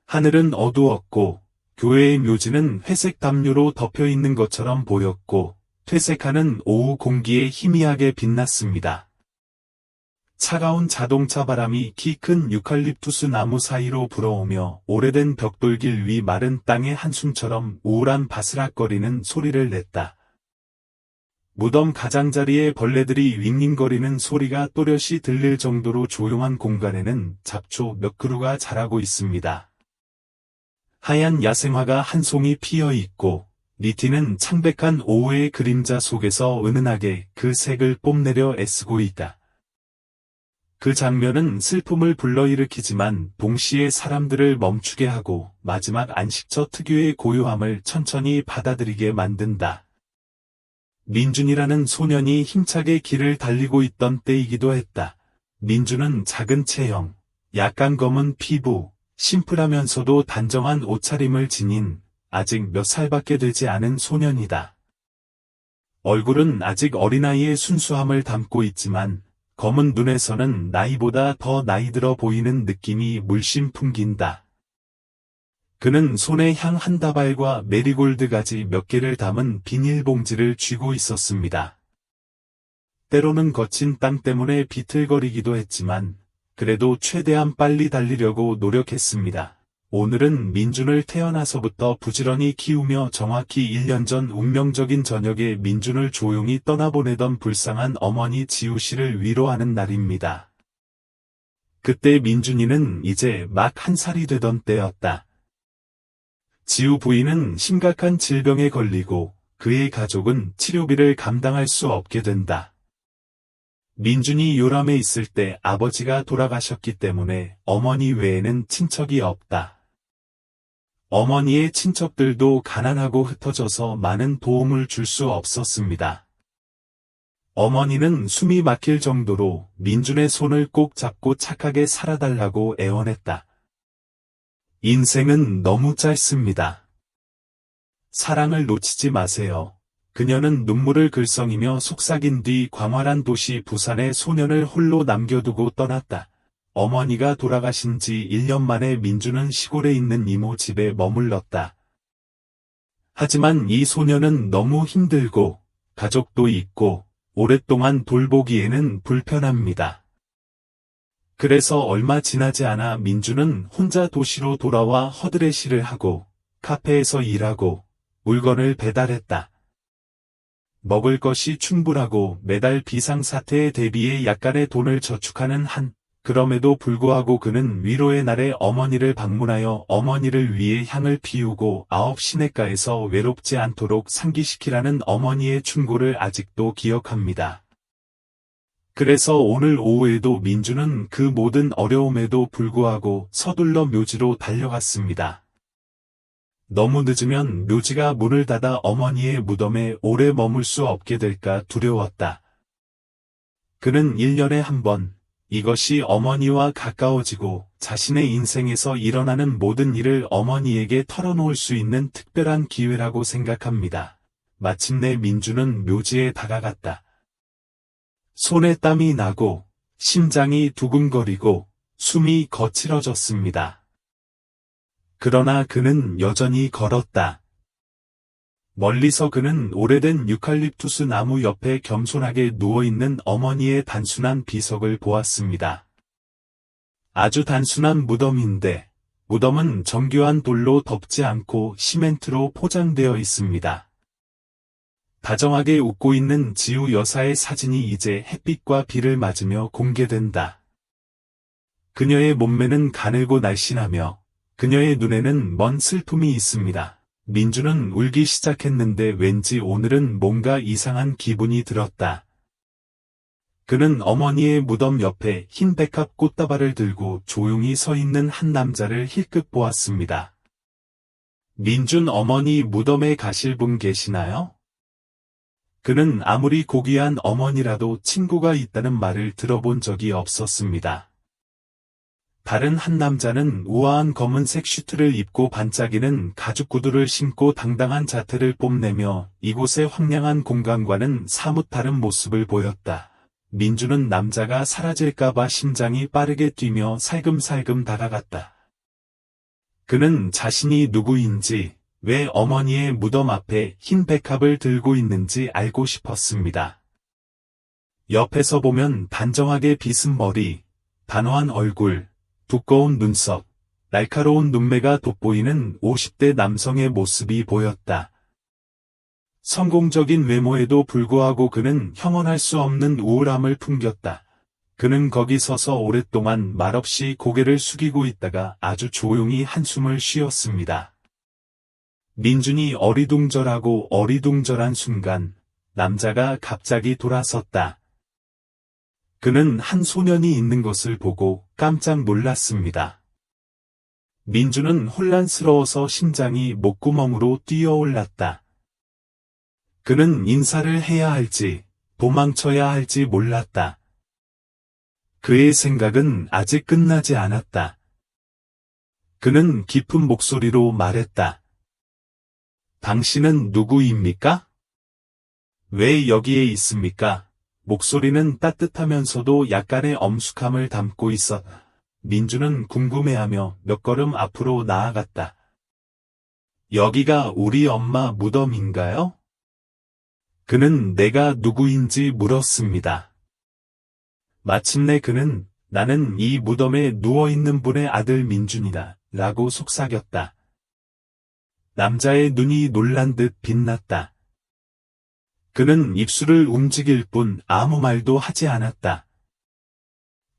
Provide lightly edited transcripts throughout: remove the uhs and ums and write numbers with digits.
하늘은 어두웠고 교회의 묘지는 회색 담요로 덮여 있는 것처럼 보였고 퇴색하는 오후 공기에 희미하게 빛났습니다. 차가운 자동차 바람이 키 큰 유칼립투스 나무 사이로 불어오며 오래된 벽돌길 위 마른 땅의 한숨처럼 우울한 바스락거리는 소리를 냈다. 무덤 가장자리에 벌레들이 윙윙거리는 소리가 또렷이 들릴 정도로 조용한 공간에는 잡초 몇 그루가 자라고 있습니다. 하얀 야생화가 한 송이 피어 있고 니티는 창백한 오후의 그림자 속에서 은은하게 그 색을 뽐내려 애쓰고 있다. 그 장면은 슬픔을 불러일으키지만 동시에 사람들을 멈추게 하고 마지막 안식처 특유의 고요함을 천천히 받아들이게 만든다. 민준이라는 소년이 힘차게 길을 달리고 있던 때이기도 했다. 민준은 작은 체형, 약간 검은 피부, 심플하면서도 단정한 옷차림을 지닌 아직 몇 살밖에 되지 않은 소년이다. 얼굴은 아직 어린아이의 순수함을 담고 있지만 검은 눈에서는 나이보다 더 나이 들어 보이는 느낌이 물씬 풍긴다. 그는 손에 향 한 다발과 메리골드 가지 몇 개를 담은 비닐봉지를 쥐고 있었습니다. 때로는 거친 땅 때문에 비틀거리기도 했지만 그래도 최대한 빨리 달리려고 노력했습니다. 오늘은 민준을 태어나서부터 부지런히 키우며 정확히 1년 전 운명적인 저녁에 민준을 조용히 떠나보내던 불쌍한 어머니 지우 씨를 위로하는 날입니다. 그때 민준이는 이제 막 1살이 되던 때였다. 지우 부인은 심각한 질병에 걸리고 그의 가족은 치료비를 감당할 수 없게 된다. 민준이 요람에 있을 때 아버지가 돌아가셨기 때문에 어머니 외에는 친척이 없다. 어머니의 친척들도 가난하고 흩어져서 많은 도움을 줄 수 없었습니다. 어머니는 숨이 막힐 정도로 민준의 손을 꼭 잡고 착하게 살아달라고 애원했다. 인생은 너무 짧습니다. 사랑을 놓치지 마세요. 그녀는 눈물을 글썽이며 속삭인 뒤 광활한 도시 부산에 소년을 홀로 남겨두고 떠났다. 어머니가 돌아가신 지 1년 만에 민준은 시골에 있는 이모 집에 머물렀다. 하지만 이 소년은 너무 힘들고 가족도 있고 오랫동안 돌보기에는 불편합니다. 그래서 얼마 지나지 않아 민준은 혼자 도시로 돌아와 허드레시를 하고 카페에서 일하고 물건을 배달했다. 먹을 것이 충분하고 매달 비상사태에 대비해 약간의 돈을 저축하는 한, 그럼에도 불구하고 그는 위로의 날에 어머니를 방문하여 어머니를 위해 향을 피우고 9 시내가에서 외롭지 않도록 상기시키라는 어머니의 충고를 아직도 기억합니다. 그래서 오늘 오후에도 민준은 그 모든 어려움에도 불구하고 서둘러 묘지로 달려갔습니다. 너무 늦으면 묘지가 문을 닫아 어머니의 무덤에 오래 머물 수 없게 될까 두려웠다. 그는 1년에 한 번, 이것이 어머니와 가까워지고 자신의 인생에서 일어나는 모든 일을 어머니에게 털어놓을 수 있는 특별한 기회라고 생각합니다. 마침내 민준은 묘지에 다가갔다. 손에 땀이 나고 심장이 두근거리고 숨이 거칠어졌습니다. 그러나 그는 여전히 걸었다. 멀리서 그는 오래된 유칼립투스 나무 옆에 겸손하게 누워있는 어머니의 단순한 비석을 보았습니다. 아주 단순한 무덤인데 무덤은 정교한 돌로 덮지 않고 시멘트로 포장되어 있습니다. 다정하게 웃고 있는 지우 여사의 사진이 이제 햇빛과 비를 맞으며 공개된다. 그녀의 몸매는 가늘고 날씬하며 그녀의 눈에는 먼 슬픔이 있습니다. 민준은 울기 시작했는데 왠지 오늘은 뭔가 이상한 기분이 들었다. 그는 어머니의 무덤 옆에 흰 백합 꽃다발을 들고 조용히 서 있는 한 남자를 힐끗 보았습니다. 민준 어머니 무덤에 가실 분 계시나요? 그는 아무리 고귀한 어머니라도 친구가 있다는 말을 들어본 적이 없었습니다. 다른 한 남자는 우아한 검은색 슈트를 입고 반짝이는 가죽 구두를 신고 당당한 자태를 뽐내며 이곳의 황량한 공간과는 사뭇 다른 모습을 보였다. 민준은 남자가 사라질까봐 심장이 빠르게 뛰며 살금살금 다가갔다. 그는 자신이 누구인지, 왜 어머니의 무덤 앞에 흰 백합을 들고 있는지 알고 싶었습니다. 옆에서 보면 단정하게 빗은 머리, 단호한 얼굴, 두꺼운 눈썹, 날카로운 눈매가 돋보이는 50대 남성의 모습이 보였다. 성공적인 외모에도 불구하고 그는 형언할 수 없는 우울함을 풍겼다. 그는 거기 서서 오랫동안 말없이 고개를 숙이고 있다가 아주 조용히 한숨을 쉬었습니다. 민준이 어리둥절하고 어리둥절한 순간 남자가 갑자기 돌아섰다. 그는 한 소년이 있는 것을 보고 깜짝 놀랐습니다. 민준은 혼란스러워서 심장이 목구멍으로 뛰어올랐다. 그는 인사를 해야 할지 도망쳐야 할지 몰랐다. 그의 생각은 아직 끝나지 않았다. 그는 깊은 목소리로 말했다. 당신은 누구입니까? 왜 여기에 있습니까? 목소리는 따뜻하면서도 약간의 엄숙함을 담고 있었다. 민준은 궁금해하며 몇 걸음 앞으로 나아갔다. 여기가 우리 엄마 무덤인가요? 그는 내가 누구인지 물었습니다. 마침내 그는 나는 이 무덤에 누워있는 분의 아들 민준이다 라고 속삭였다. 남자의 눈이 놀란 듯 빛났다. 그는 입술을 움직일 뿐 아무 말도 하지 않았다.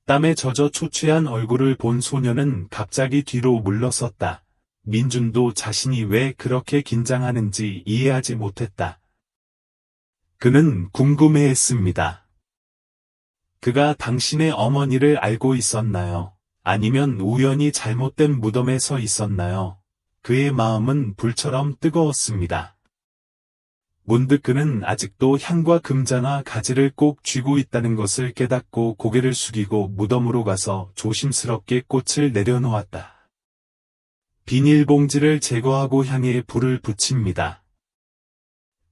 땀에 젖어 초췌한 얼굴을 본 소녀는 갑자기 뒤로 물러섰다. 민준도 자신이 왜 그렇게 긴장하는지 이해하지 못했다. 그는 궁금해했습니다. 그가 당신의 어머니를 알고 있었나요? 아니면 우연히 잘못된 무덤에 서 있었나요? 그의 마음은 불처럼 뜨거웠습니다. 문득 그는 아직도 향과 금자나 가지를 꼭 쥐고 있다는 것을 깨닫고 고개를 숙이고 무덤으로 가서 조심스럽게 꽃을 내려놓았다. 비닐봉지를 제거하고 향에 불을 붙입니다.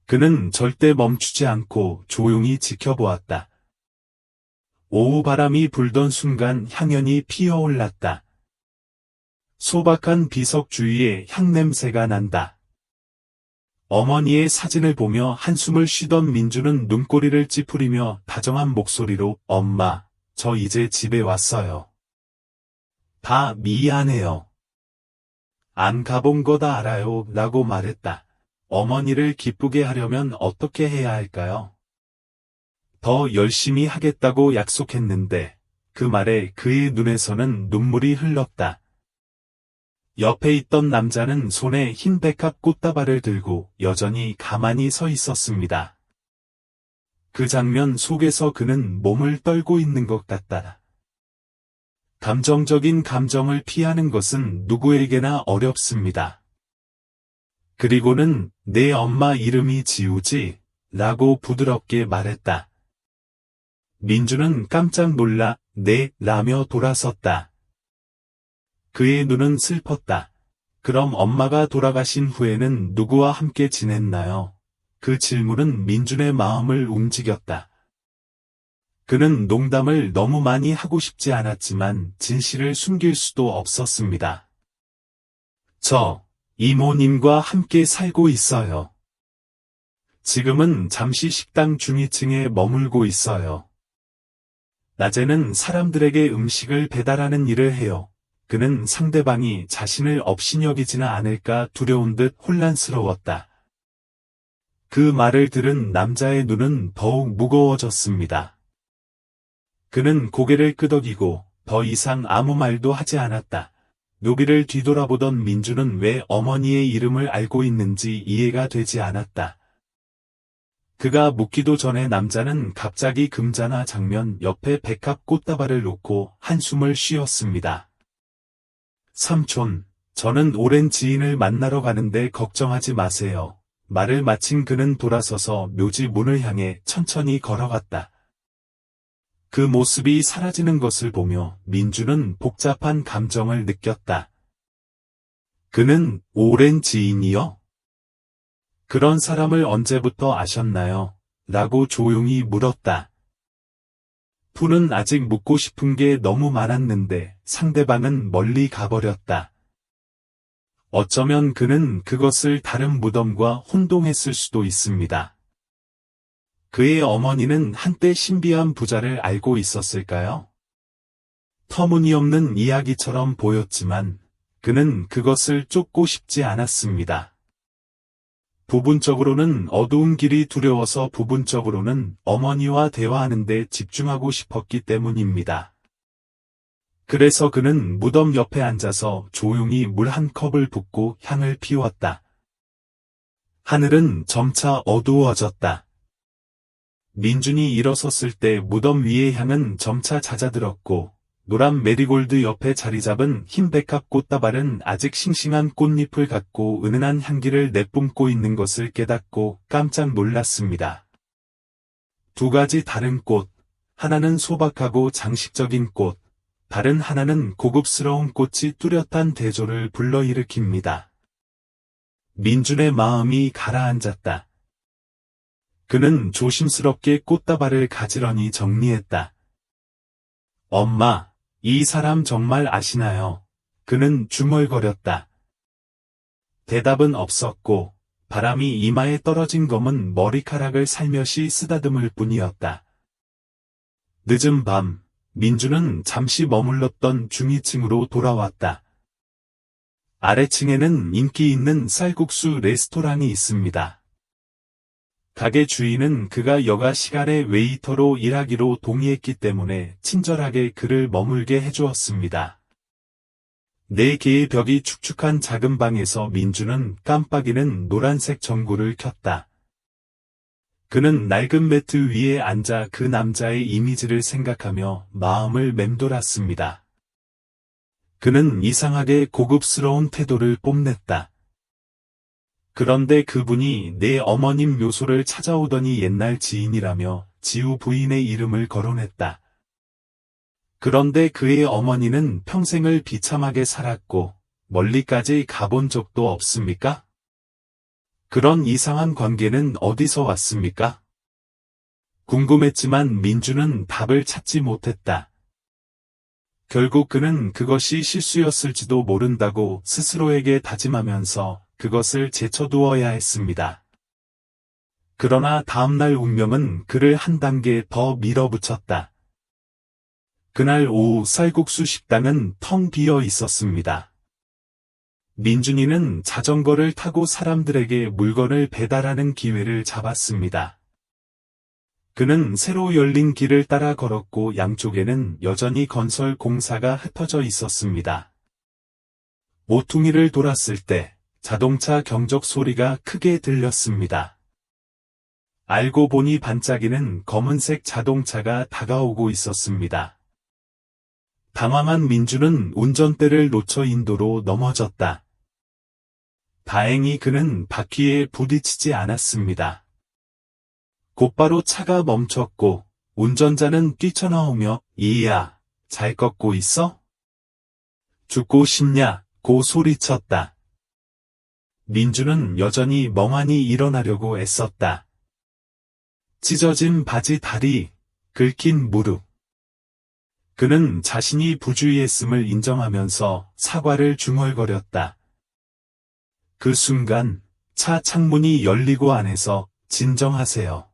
그는 절대 멈추지 않고 조용히 지켜보았다. 오후 바람이 불던 순간 향연이 피어올랐다. 소박한 비석 주위에 향냄새가 난다. 어머니의 사진을 보며 한숨을 쉬던 민주는 눈꼬리를 찌푸리며 다정한 목소리로 엄마, 저 이제 집에 왔어요. 다 미안해요. 안 가본 거 다 알아요 라고 말했다. 어머니를 기쁘게 하려면 어떻게 해야 할까요? 더 열심히 하겠다고 약속했는데 그 말에 그의 눈에서는 눈물이 흘렀다. 옆에 있던 남자는 손에 흰 백합 꽃다발을 들고 여전히 가만히 서 있었습니다. 그 장면 속에서 그는 몸을 떨고 있는 것 같다. 감정적인 감정을 피하는 것은 누구에게나 어렵습니다. 그리고는 내 엄마 이름이 지우지? 라고 부드럽게 말했다. 민주는 깜짝 놀라 네 라며 돌아섰다. 그의 눈은 슬펐다. 그럼 엄마가 돌아가신 후에는 누구와 함께 지냈나요? 그 질문은 민준의 마음을 움직였다. 그는 농담을 너무 많이 하고 싶지 않았지만 진실을 숨길 수도 없었습니다. 저, 이모님과 함께 살고 있어요. 지금은 잠시 식당 중위층에 머물고 있어요. 낮에는 사람들에게 음식을 배달하는 일을 해요. 그는 상대방이 자신을 업신여기지는 않을까 두려운 듯 혼란스러웠다. 그 말을 들은 남자의 눈은 더욱 무거워졌습니다. 그는 고개를 끄덕이고 더 이상 아무 말도 하지 않았다. 노비를 뒤돌아보던 민주는 왜 어머니의 이름을 알고 있는지 이해가 되지 않았다. 그가 묻기도 전에 남자는 갑자기 금자나 장면 옆에 백합 꽃다발을 놓고 한숨을 쉬었습니다. 삼촌, 저는 오랜 지인을 만나러 가는데 걱정하지 마세요. 말을 마친 그는 돌아서서 묘지 문을 향해 천천히 걸어갔다. 그 모습이 사라지는 것을 보며 민주는 복잡한 감정을 느꼈다. 그는 오랜 지인이요? 그런 사람을 언제부터 아셨나요? 라고 조용히 물었다. 푸는 아직 묻고 싶은 게 너무 많았는데 상대방은 멀리 가버렸다. 어쩌면 그는 그것을 다른 무덤과 혼동했을 수도 있습니다. 그의 어머니는 한때 신비한 부자를 알고 있었을까요? 터무니없는 이야기처럼 보였지만 그는 그것을 쫓고 싶지 않았습니다. 부분적으로는 어두운 길이 두려워서 부분적으로는 어머니와 대화하는 데 집중하고 싶었기 때문입니다. 그래서 그는 무덤 옆에 앉아서 조용히 물 한 컵을 붓고 향을 피웠다. 하늘은 점차 어두워졌다. 민준이 일어섰을 때 무덤 위의 향은 점차 잦아들었고 노란 메리골드 옆에 자리 잡은 흰 백합 꽃다발은 아직 싱싱한 꽃잎을 갖고 은은한 향기를 내뿜고 있는 것을 깨닫고 깜짝 놀랐습니다. 두 가지 다른 꽃, 하나는 소박하고 장식적인 꽃, 다른 하나는 고급스러운 꽃이 뚜렷한 대조를 불러일으킵니다. 민준의 마음이 가라앉았다. 그는 조심스럽게 꽃다발을 가지런히 정리했다. 엄마, 이 사람 정말 아시나요? 그는 중얼거렸다. 대답은 없었고 바람이 이마에 떨어진 검은 머리카락을 살며시 쓰다듬을 뿐이었다. 늦은 밤, 민주는 잠시 머물렀던 중위층으로 돌아왔다. 아래층에는 인기 있는 쌀국수 레스토랑이 있습니다. 가게 주인은 그가 여가 시간에 웨이터로 일하기로 동의했기 때문에 친절하게 그를 머물게 해주었습니다. 4개의 벽이 축축한 작은 방에서 민주는 깜빡이는 노란색 전구를 켰다. 그는 낡은 매트 위에 앉아 그 남자의 이미지를 생각하며 마음을 맴돌았습니다. 그는 이상하게 고급스러운 태도를 뽐냈다. 그런데 그분이 내 어머님 묘소를 찾아오더니 옛날 지인이라며 지우 부인의 이름을 거론했다. 그런데 그의 어머니는 평생을 비참하게 살았고 멀리까지 가본 적도 없습니까? 그런 이상한 관계는 어디서 왔습니까? 궁금했지만 민주는 답을 찾지 못했다. 결국 그는 그것이 실수였을지도 모른다고 스스로에게 다짐하면서 그것을 제쳐두어야 했습니다. 그러나 다음날 운명은 그를 한 단계 더 밀어붙였다. 그날 오후 쌀국수 식당은 텅 비어 있었습니다. 민준이는 자전거를 타고 사람들에게 물건을 배달하는 기회를 잡았습니다. 그는 새로 열린 길을 따라 걸었고 양쪽에는 여전히 건설 공사가 흩어져 있었습니다. 모퉁이를 돌았을 때 자동차 경적 소리가 크게 들렸습니다. 알고 보니 반짝이는 검은색 자동차가 다가오고 있었습니다. 당황한 민주는 운전대를 놓쳐 인도로 넘어졌다. 다행히 그는 바퀴에 부딪히지 않았습니다. 곧바로 차가 멈췄고 운전자는 뛰쳐나오며 이야, 잘 꺾고 있어? 죽고 싶냐? 고 소리쳤다. 민주는 여전히 멍하니 일어나려고 애썼다. 찢어진 바지 다리, 긁힌 무릎. 그는 자신이 부주의했음을 인정하면서 사과를 중얼거렸다. 그 순간 차 창문이 열리고 안에서 진정하세요.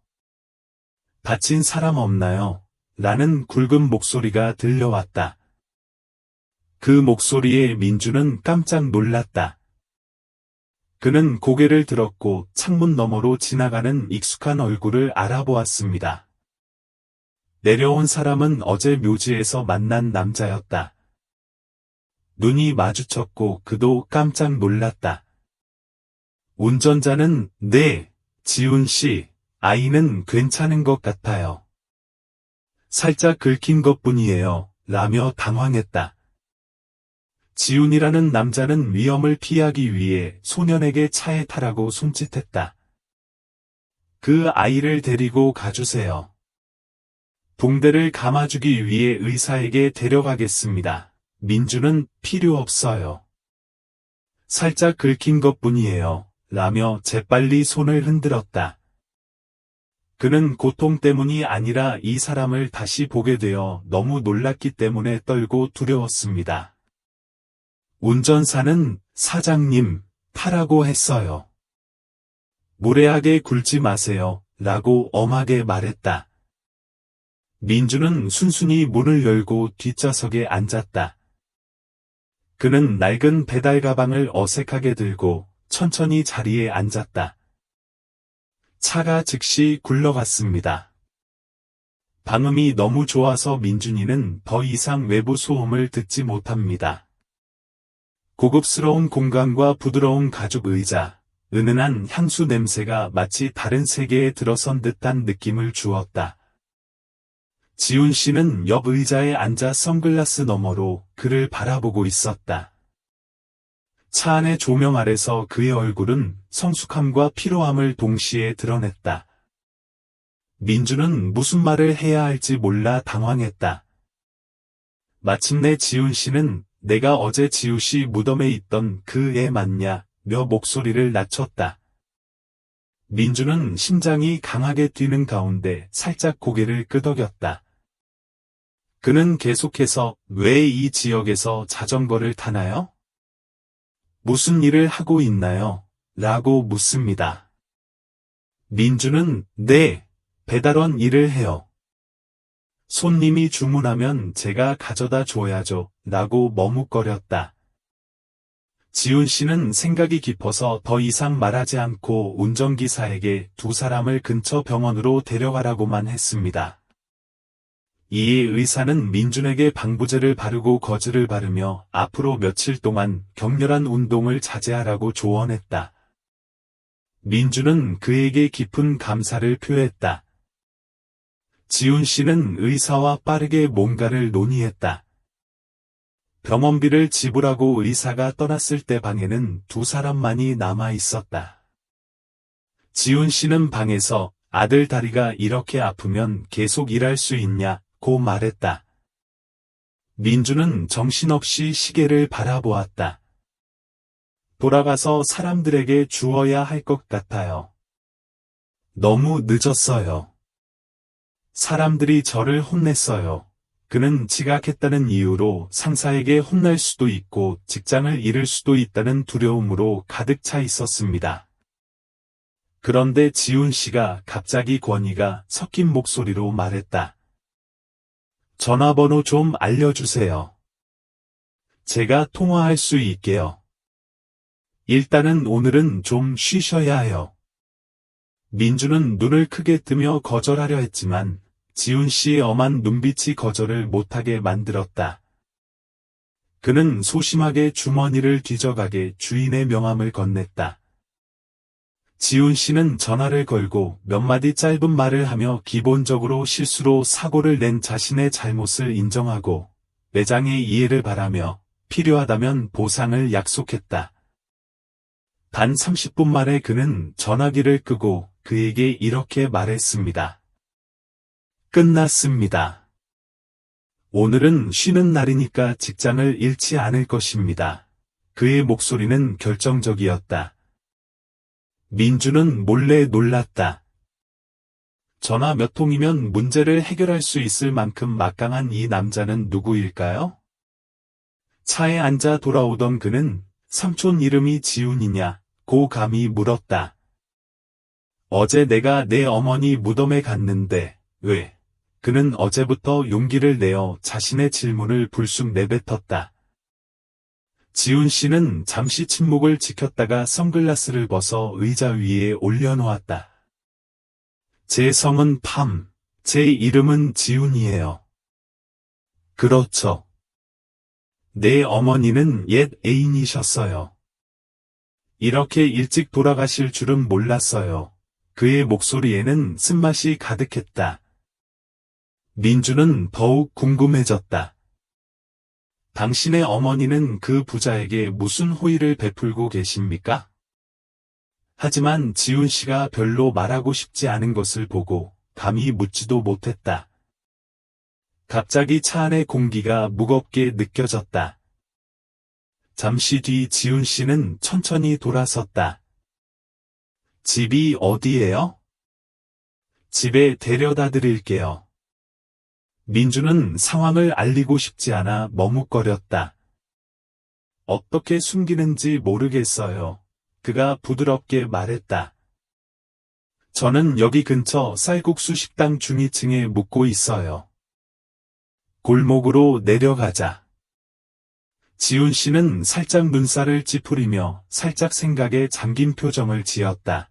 다친 사람 없나요? 라는 굵은 목소리가 들려왔다. 그 목소리에 민주는 깜짝 놀랐다. 그는 고개를 들었고 창문 너머로 지나가는 익숙한 얼굴을 알아보았습니다. 내려온 사람은 어제 묘지에서 만난 남자였다. 눈이 마주쳤고 그도 깜짝 놀랐다. 운전자는 네, 지훈 씨, 아이는 괜찮은 것 같아요. 살짝 긁힌 것뿐이에요, 라며 당황했다. 지훈이라는 남자는 위험을 피하기 위해 소년에게 차에 타라고 손짓했다. 그 아이를 데리고 가주세요. 붕대를 감아주기 위해 의사에게 데려가겠습니다. 민주는 필요 없어요. 살짝 긁힌 것뿐이에요, 라며 재빨리 손을 흔들었다. 그는 고통 때문이 아니라 이 사람을 다시 보게 되어 너무 놀랐기 때문에 떨고 두려웠습니다. 운전사는 사장님, 타라고 했어요. 무례하게 굴지 마세요. 라고 엄하게 말했다. 민주는 순순히 문을 열고 뒷좌석에 앉았다. 그는 낡은 배달 가방을 어색하게 들고 천천히 자리에 앉았다. 차가 즉시 굴러갔습니다. 방음이 너무 좋아서 민준이는 더 이상 외부 소음을 듣지 못합니다. 고급스러운 공간과 부드러운 가죽 의자, 은은한 향수 냄새가 마치 다른 세계에 들어선 듯한 느낌을 주었다. 지훈 씨는 옆 의자에 앉아 선글라스 너머로 그를 바라보고 있었다. 차 안의 조명 아래서 그의 얼굴은 성숙함과 피로함을 동시에 드러냈다. 민주는 무슨 말을 해야 할지 몰라 당황했다. 마침내 지훈 씨는 내가 어제 지우 씨 무덤에 있던 그 애 맞냐? 며 목소리를 낮췄다. 민주는 심장이 강하게 뛰는 가운데 살짝 고개를 끄덕였다. 그는 계속해서 왜 이 지역에서 자전거를 타나요? 무슨 일을 하고 있나요? 라고 묻습니다. 민주는 네, 배달원 일을 해요. 손님이 주문하면 제가 가져다 줘야죠. 라고 머뭇거렸다. 지훈 씨는 생각이 깊어서 더 이상 말하지 않고 운전기사에게 두 사람을 근처 병원으로 데려가라고만 했습니다. 이에 의사는 민준에게 방부제를 바르고 거즈를 바르며 앞으로 며칠 동안 격렬한 운동을 자제하라고 조언했다. 민준은 그에게 깊은 감사를 표했다. 지훈 씨는 의사와 빠르게 뭔가를 논의했다. 병원비를 지불하고 의사가 떠났을 때 방에는 두 사람만이 남아 있었다. 지훈 씨는 방에서 아들 다리가 이렇게 아프면 계속 일할 수 있냐고 말했다. 민주는 정신없이 시계를 바라보았다. 돌아가서 사람들에게 주어야 할 것 같아요. 너무 늦었어요. 사람들이 저를 혼냈어요. 그는 지각했다는 이유로 상사에게 혼날 수도 있고 직장을 잃을 수도 있다는 두려움으로 가득 차 있었습니다. 그런데 지훈 씨가 갑자기 권위가 섞인 목소리로 말했다. 전화번호 좀 알려주세요. 제가 통화할 수 있게요. 일단은 오늘은 좀 쉬셔야 해요. 민주는 눈을 크게 뜨며 거절하려 했지만 지훈 씨의 엄한 눈빛이 거절을 못하게 만들었다. 그는 소심하게 주머니를 뒤져가게 주인의 명함을 건넸다. 지훈 씨는 전화를 걸고 몇 마디 짧은 말을 하며 기본적으로 실수로 사고를 낸 자신의 잘못을 인정하고 매장의 이해를 바라며 필요하다면 보상을 약속했다. 단 30분 만에 그는 전화기를 끄고 그에게 이렇게 말했습니다. 끝났습니다. 오늘은 쉬는 날이니까 직장을 잃지 않을 것입니다. 그의 목소리는 결정적이었다. 민주는 몰래 놀랐다. 전화 몇 통이면 문제를 해결할 수 있을 만큼 막강한 이 남자는 누구일까요? 차에 앉아 돌아오던 그는 삼촌 이름이 지훈이냐고 감히 물었다. 어제 내가 내 어머니 무덤에 갔는데 왜? 그는 어제부터 용기를 내어 자신의 질문을 불쑥 내뱉었다. 지훈 씨는 잠시 침묵을 지켰다가 선글라스를 벗어 의자 위에 올려놓았다. 제 성은 팜, 제 이름은 지훈이에요. 그렇죠. 내 어머니는 옛 애인이셨어요. 이렇게 일찍 돌아가실 줄은 몰랐어요. 그의 목소리에는 쓴맛이 가득했다. 민주는 더욱 궁금해졌다. 당신의 어머니는 그 부자에게 무슨 호의를 베풀고 계십니까? 하지만 지훈 씨가 별로 말하고 싶지 않은 것을 보고 감히 묻지도 못했다. 갑자기 차 안의 공기가 무겁게 느껴졌다. 잠시 뒤 지훈 씨는 천천히 돌아섰다. 집이 어디예요? 집에 데려다 드릴게요. 민주는 상황을 알리고 싶지 않아 머뭇거렸다. 어떻게 숨기는지 모르겠어요. 그가 부드럽게 말했다. 저는 여기 근처 쌀국수 식당 중위층에 묵고 있어요. 골목으로 내려가자. 지훈 씨는 살짝 눈살을 찌푸리며 살짝 생각에 잠긴 표정을 지었다.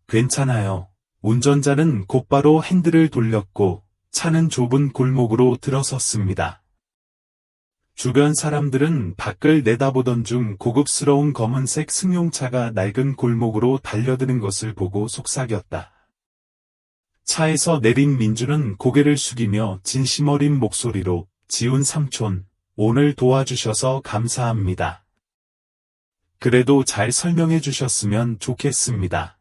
괜찮아요. 운전자는 곧바로 핸들을 돌렸고 차는 좁은 골목으로 들어섰습니다. 주변 사람들은 밖을 내다보던 중 고급스러운 검은색 승용차가 낡은 골목으로 달려드는 것을 보고 속삭였다. 차에서 내린 민주는 고개를 숙이며 진심 어린 목소리로 지훈 삼촌, 오늘 도와주셔서 감사합니다. 그래도 잘 설명해 주셨으면 좋겠습니다.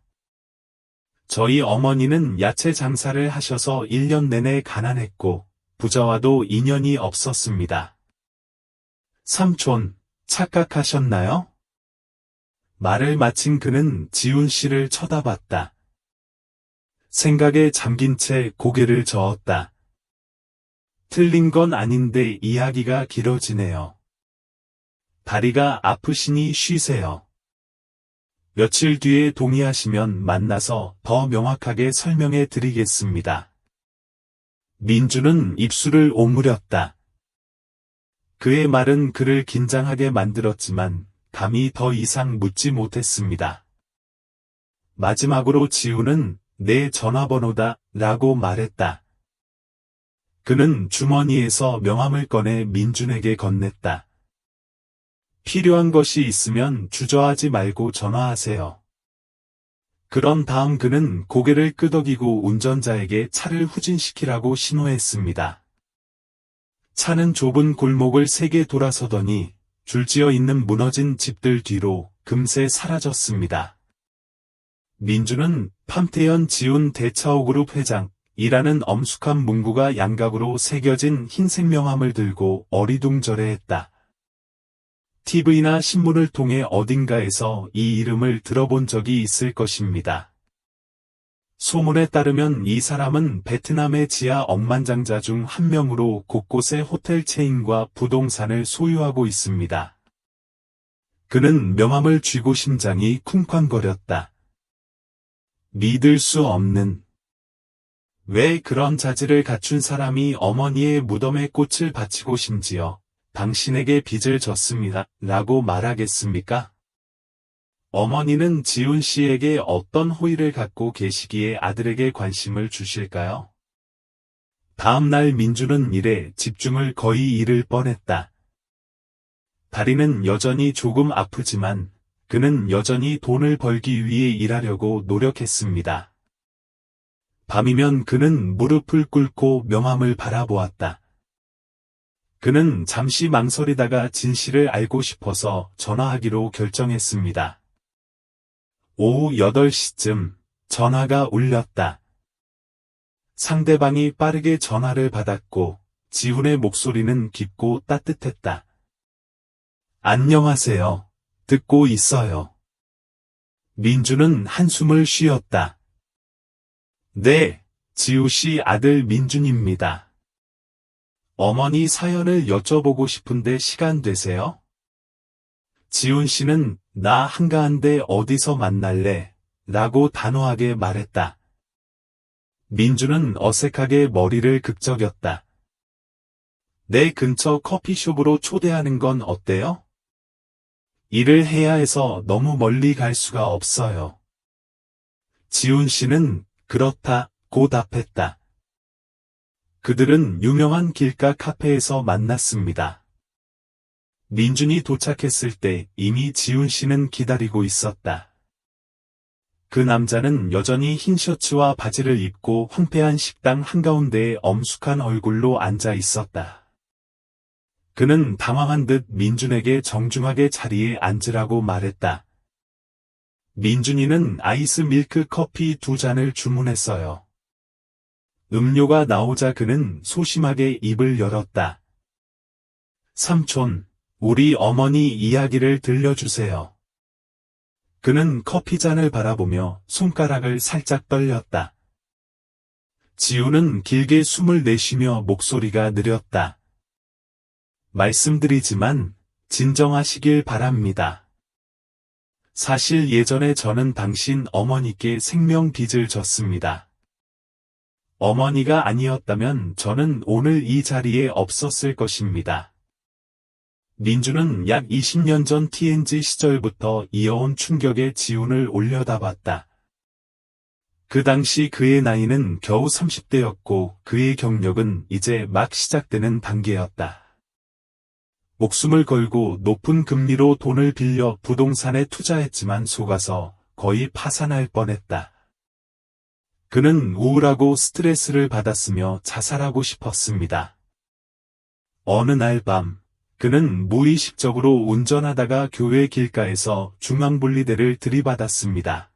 저희 어머니는 야채 장사를 하셔서 1년 내내 가난했고 부자와도 인연이 없었습니다. 삼촌, 착각하셨나요? 말을 마친 그는 지훈 씨를 쳐다봤다. 생각에 잠긴 채 고개를 저었다. 틀린 건 아닌데 이야기가 길어지네요. 다리가 아프시니 쉬세요. 며칠 뒤에 동의하시면 만나서 더 명확하게 설명해 드리겠습니다. 민주는 입술을 오므렸다. 그의 말은 그를 긴장하게 만들었지만 감히 더 이상 묻지 못했습니다. 마지막으로 지훈은 내 전화번호다 라고 말했다. 그는 주머니에서 명함을 꺼내 민준에게 건넸다. 필요한 것이 있으면 주저하지 말고 전화하세요. 그런 다음 그는 고개를 끄덕이고 운전자에게 차를 후진시키라고 신호했습니다. 차는 좁은 골목을 세게 돌아서더니 줄지어 있는 무너진 집들 뒤로 금세 사라졌습니다. 민주는 판태현 지훈 대차오그룹 회장이라는 엄숙한 문구가 양각으로 새겨진 흰색 명함을 들고 어리둥절해했다. TV나 신문을 통해 어딘가에서 이 이름을 들어본 적이 있을 것입니다. 소문에 따르면 이 사람은 베트남의 지하 억만장자 중 한 명으로 곳곳에 호텔 체인과 부동산을 소유하고 있습니다. 그는 명함을 쥐고 심장이 쿵쾅거렸다. 믿을 수 없는. 왜 그런 자질을 갖춘 사람이 어머니의 무덤에 꽃을 바치고 심지어 당신에게 빚을 졌습니다. 라고 말하겠습니까? 어머니는 지훈 씨에게 어떤 호의를 갖고 계시기에 아들에게 관심을 주실까요? 다음 날 민주는 일에 집중을 거의 잃을 뻔했다. 다리는 여전히 조금 아프지만 그는 여전히 돈을 벌기 위해 일하려고 노력했습니다. 밤이면 그는 무릎을 꿇고 명함을 바라보았다. 그는 잠시 망설이다가 진실을 알고 싶어서 전화하기로 결정했습니다. 오후 8시쯤 전화가 울렸다. 상대방이 빠르게 전화를 받았고 지훈의 목소리는 깊고 따뜻했다. 안녕하세요. 듣고 있어요. 민주는 한숨을 쉬었다. 네, 지우 씨 아들 민준입니다. 어머니 사연을 여쭤보고 싶은데 시간 되세요? 지훈 씨는 나 한가한데 어디서 만날래? 라고 단호하게 말했다. 민주는 어색하게 머리를 극적였다. 내 근처 커피숍으로 초대하는 건 어때요? 일을 해야 해서 너무 멀리 갈 수가 없어요. 지훈 씨는 그렇다고 답했다. 그들은 유명한 길가 카페에서 만났습니다. 민준이 도착했을 때 이미 지훈 씨는 기다리고 있었다. 그 남자는 여전히 흰 셔츠와 바지를 입고 황폐한 식당 한가운데에 엄숙한 얼굴로 앉아 있었다. 그는 당황한 듯 민준에게 정중하게 자리에 앉으라고 말했다. 민준이는 아이스 밀크 커피 2잔을 주문했어요. 음료가 나오자 그는 소심하게 입을 열었다. 삼촌, 우리 어머니 이야기를 들려주세요. 그는 커피잔을 바라보며 손가락을 살짝 떨렸다. 지우는 길게 숨을 내쉬며 목소리가 느렸다. 말씀드리지만 진정하시길 바랍니다. 사실 예전에 저는 당신 어머니께 생명 빚을 졌습니다. 어머니가 아니었다면 저는 오늘 이 자리에 없었을 것입니다. 민주는 약 20년 전 TNG 시절부터 이어온 충격에 지운을 올려다봤다. 그 당시 그의 나이는 겨우 30대였고 그의 경력은 이제 막 시작되는 단계였다. 목숨을 걸고 높은 금리로 돈을 빌려 부동산에 투자했지만 속아서 거의 파산할 뻔했다. 그는 우울하고 스트레스를 받았으며 자살하고 싶었습니다. 어느 날 밤, 그는 무의식적으로 운전하다가 교회 길가에서 중앙분리대를 들이받았습니다.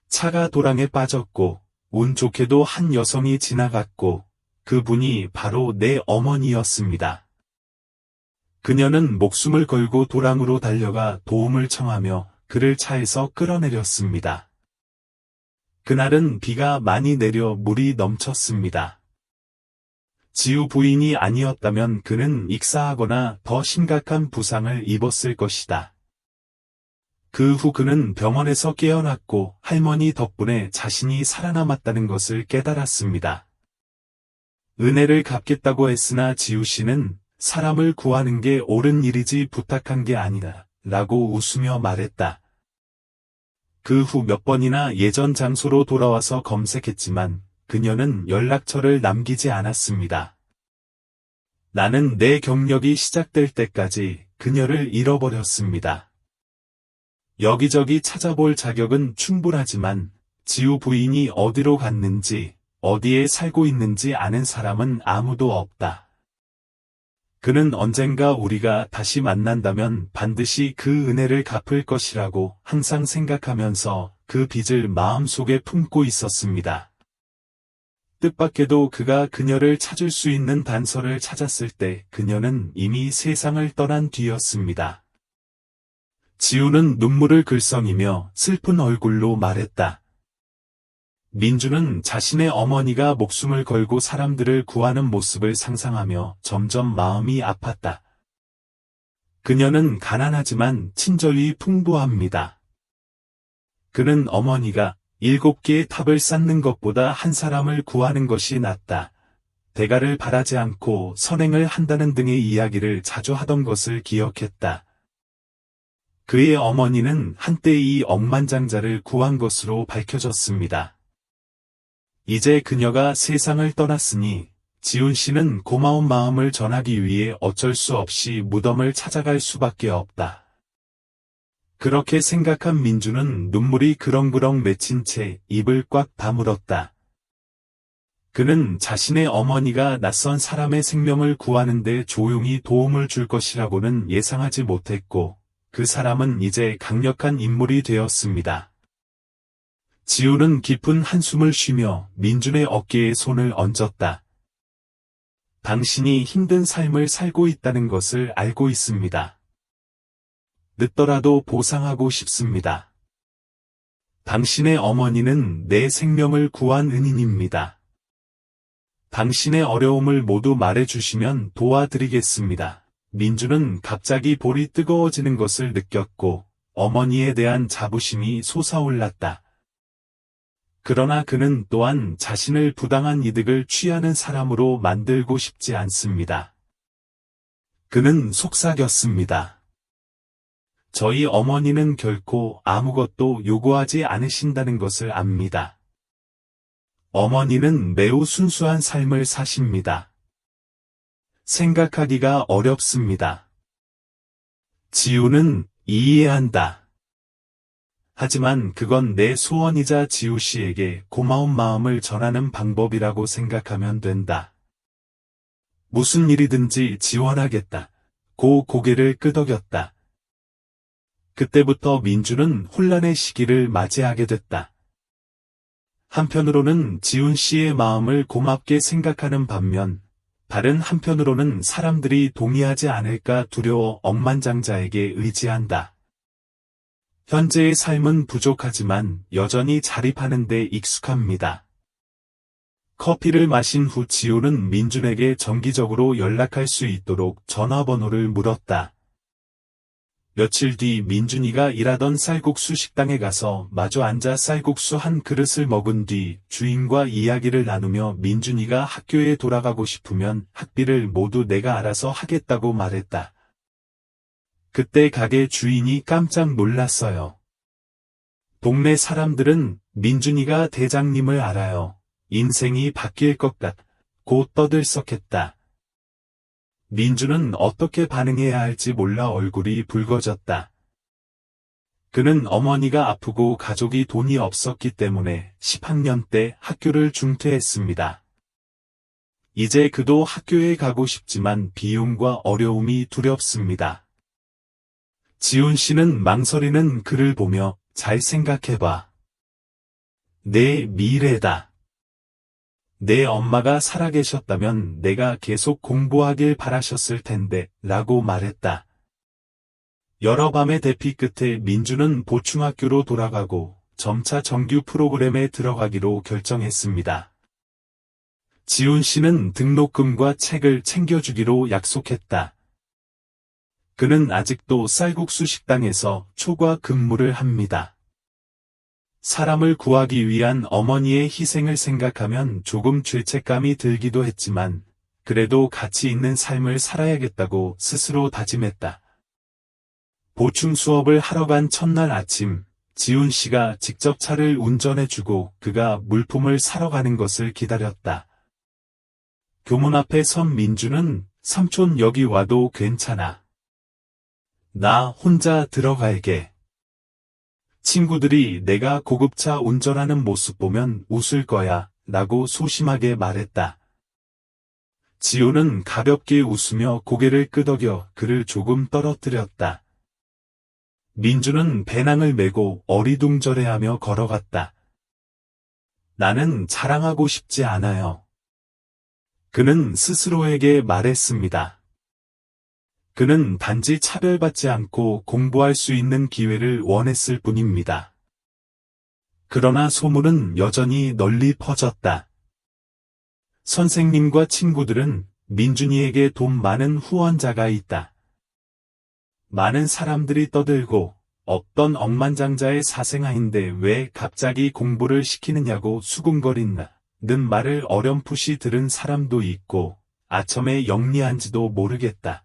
차가 도랑에 빠졌고, 운 좋게도 한 여성이 지나갔고, 그분이 바로 내 어머니였습니다. 그녀는 목숨을 걸고 도랑으로 달려가 도움을 청하며 그를 차에서 끌어내렸습니다. 그날은 비가 많이 내려 물이 넘쳤습니다. 지우 부인이 아니었다면 그는 익사하거나 더 심각한 부상을 입었을 것이다. 그 후 그는 병원에서 깨어났고 할머니 덕분에 자신이 살아남았다는 것을 깨달았습니다. 은혜를 갚겠다고 했으나 지우 씨는 사람을 구하는 게 옳은 일이지 부탁한 게 아니다, 라고 웃으며 말했다. 그 후 몇 번이나 예전 장소로 돌아와서 검색했지만 그녀는 연락처를 남기지 않았습니다. 나는 내 경력이 시작될 때까지 그녀를 잃어버렸습니다. 여기저기 찾아볼 자격은 충분하지만 지우 부인이 어디로 갔는지, 어디에 살고 있는지 아는 사람은 아무도 없다. 그는 언젠가 우리가 다시 만난다면 반드시 그 은혜를 갚을 것이라고 항상 생각하면서 그 빚을 마음속에 품고 있었습니다. 뜻밖에도 그가 그녀를 찾을 수 있는 단서를 찾았을 때 그녀는 이미 세상을 떠난 뒤였습니다. 지우는 눈물을 글썽이며 슬픈 얼굴로 말했다. 민주는 자신의 어머니가 목숨을 걸고 사람들을 구하는 모습을 상상하며 점점 마음이 아팠다. 그녀는 가난하지만 친절이 풍부합니다. 그는 어머니가 7개의 탑을 쌓는 것보다 한 사람을 구하는 것이 낫다, 대가를 바라지 않고 선행을 한다는 등의 이야기를 자주 하던 것을 기억했다. 그의 어머니는 한때 이 억만장자를 구한 것으로 밝혀졌습니다. 이제 그녀가 세상을 떠났으니 지훈 씨는 고마운 마음을 전하기 위해 어쩔 수 없이 무덤을 찾아갈 수밖에 없다. 그렇게 생각한 민주는 눈물이 그렁그렁 맺힌 채 입을 꽉 다물었다. 그는 자신의 어머니가 낯선 사람의 생명을 구하는 데 조용히 도움을 줄 것이라고는 예상하지 못했고, 그 사람은 이제 강력한 인물이 되었습니다. 지우는 깊은 한숨을 쉬며 민준의 어깨에 손을 얹었다. 당신이 힘든 삶을 살고 있다는 것을 알고 있습니다. 늦더라도 보상하고 싶습니다. 당신의 어머니는 내 생명을 구한 은인입니다. 당신의 어려움을 모두 말해주시면 도와드리겠습니다. 민주는 갑자기 볼이 뜨거워지는 것을 느꼈고 어머니에 대한 자부심이 솟아올랐다. 그러나 그는 또한 자신을 부당한 이득을 취하는 사람으로 만들고 싶지 않습니다. 그는 속삭였습니다. 저희 어머니는 결코 아무것도 요구하지 않으신다는 것을 압니다. 어머니는 매우 순수한 삶을 사십니다. 생각하기가 어렵습니다. 지우는 이해한다. 하지만 그건 내 소원이자 지우 씨에게 고마운 마음을 전하는 방법이라고 생각하면 된다. 무슨 일이든지 지원하겠다. 고 고개를 끄덕였다. 그때부터 민주는 혼란의 시기를 맞이하게 됐다. 한편으로는 지훈 씨의 마음을 고맙게 생각하는 반면, 다른 한편으로는 사람들이 동의하지 않을까 두려워 억만장자에게 의지한다. 현재의 삶은 부족하지만 여전히 자립하는 데 익숙합니다. 커피를 마신 후 지우는 민준에게 정기적으로 연락할 수 있도록 전화번호를 물었다. 며칠 뒤 민준이가 일하던 쌀국수 식당에 가서 마주 앉아 쌀국수 한 그릇을 먹은 뒤 주인과 이야기를 나누며 민준이가 학교에 돌아가고 싶으면 학비를 모두 내가 알아서 하겠다고 말했다. 그때 가게 주인이 깜짝 놀랐어요. 동네 사람들은 민준이가 대장님을 알아요. 인생이 바뀔 것 같고 떠들썩했다. 민준은 어떻게 반응해야 할지 몰라 얼굴이 붉어졌다. 그는 어머니가 아프고 가족이 돈이 없었기 때문에 10학년 때 학교를 중퇴했습니다. 이제 그도 학교에 가고 싶지만 비용과 어려움이 두렵습니다. 지훈 씨는 망설이는 그를 보며 잘 생각해봐. 내 미래다. 내 엄마가 살아계셨다면 내가 계속 공부하길 바라셨을 텐데 라고 말했다. 여러 밤의 대피 끝에 민주는 보충학교로 돌아가고 점차 정규 프로그램에 들어가기로 결정했습니다. 지훈 씨는 등록금과 책을 챙겨주기로 약속했다. 그는 아직도 쌀국수 식당에서 초과 근무를 합니다. 사람을 구하기 위한 어머니의 희생을 생각하면 조금 죄책감이 들기도 했지만 그래도 가치 있는 삶을 살아야겠다고 스스로 다짐했다. 보충 수업을 하러 간 첫날 아침, 지훈 씨가 직접 차를 운전해주고 그가 물품을 사러 가는 것을 기다렸다. 교문 앞에 선 민주는 삼촌 여기 와도 괜찮아. 나 혼자 들어갈게. 친구들이 내가 고급차 운전하는 모습 보면 웃을 거야 라고 소심하게 말했다. 지호는 가볍게 웃으며 고개를 끄덕여 그를 조금 떨어뜨렸다. 민주는 배낭을 메고 어리둥절해하며 걸어갔다. 나는 자랑하고 싶지 않아요. 그는 스스로에게 말했습니다. 그는 단지 차별받지 않고 공부할 수 있는 기회를 원했을 뿐입니다. 그러나 소문은 여전히 널리 퍼졌다. 선생님과 친구들은 민준이에게 돈 많은 후원자가 있다. 많은 사람들이 떠들고 없던 억만장자의 사생아인데 왜 갑자기 공부를 시키느냐고 수군거린다는 말을 어렴풋이 들은 사람도 있고 아첨에 영리한지도 모르겠다.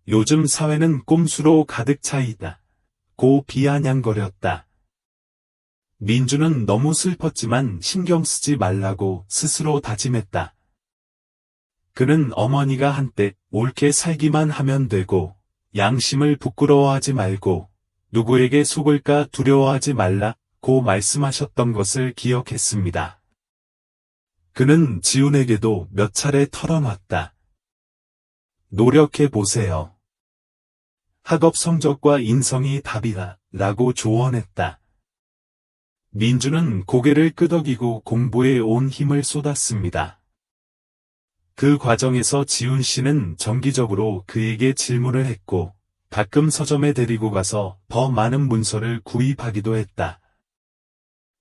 요즘 사회는 꼼수로 가득 차 있다. 고 비아냥거렸다. 민주는 너무 슬펐지만 신경 쓰지 말라고 스스로 다짐했다. 그는 어머니가 한때 옳게 살기만 하면 되고 양심을 부끄러워하지 말고 누구에게 속을까 두려워하지 말라고 말씀하셨던 것을 기억했습니다. 그는 지훈에게도 몇 차례 털어놨다. 노력해보세요. 학업 성적과 인성이 답이다 라고 조언했다. 민주는 고개를 끄덕이고 공부에 온 힘을 쏟았습니다. 그 과정에서 지훈 씨는 정기적으로 그에게 질문을 했고 가끔 서점에 데리고 가서 더 많은 문서를 구입하기도 했다.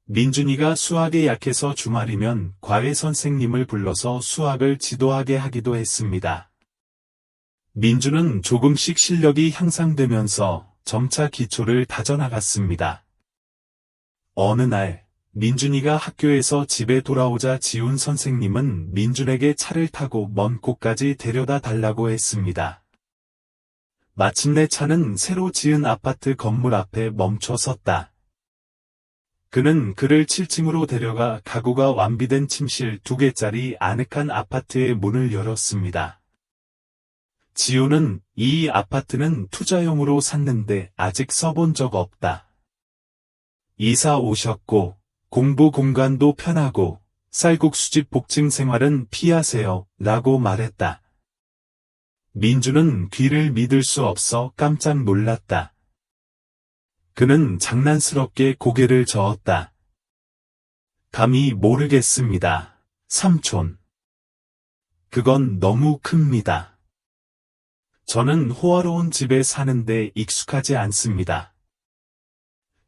민준이가 수학에 약해서 주말이면 과외 선생님을 불러서 수학을 지도하게 하기도 했습니다. 민주는 조금씩 실력이 향상되면서 점차 기초를 다져나갔습니다. 어느 날 민준이가 학교에서 집에 돌아오자 지훈 선생님은 민준에게 차를 타고 먼 곳까지 데려다 달라고 했습니다. 마침내 차는 새로 지은 아파트 건물 앞에 멈춰 섰다. 그는 그를 7층으로 데려가 가구가 완비된 침실 2개짜리 아늑한 아파트의 문을 열었습니다. 지훈은 이 아파트는 투자용으로 샀는데 아직 써본 적 없다. 이사 오셨고 공부 공간도 편하고 쌀국수집 복층 생활은 피하세요 라고 말했다. 민주는 귀를 믿을 수 없어 깜짝 놀랐다. 그는 장난스럽게 고개를 저었다. 감히 모르겠습니다, 삼촌. 그건 너무 큽니다. 저는 호화로운 집에 사는데 익숙하지 않습니다.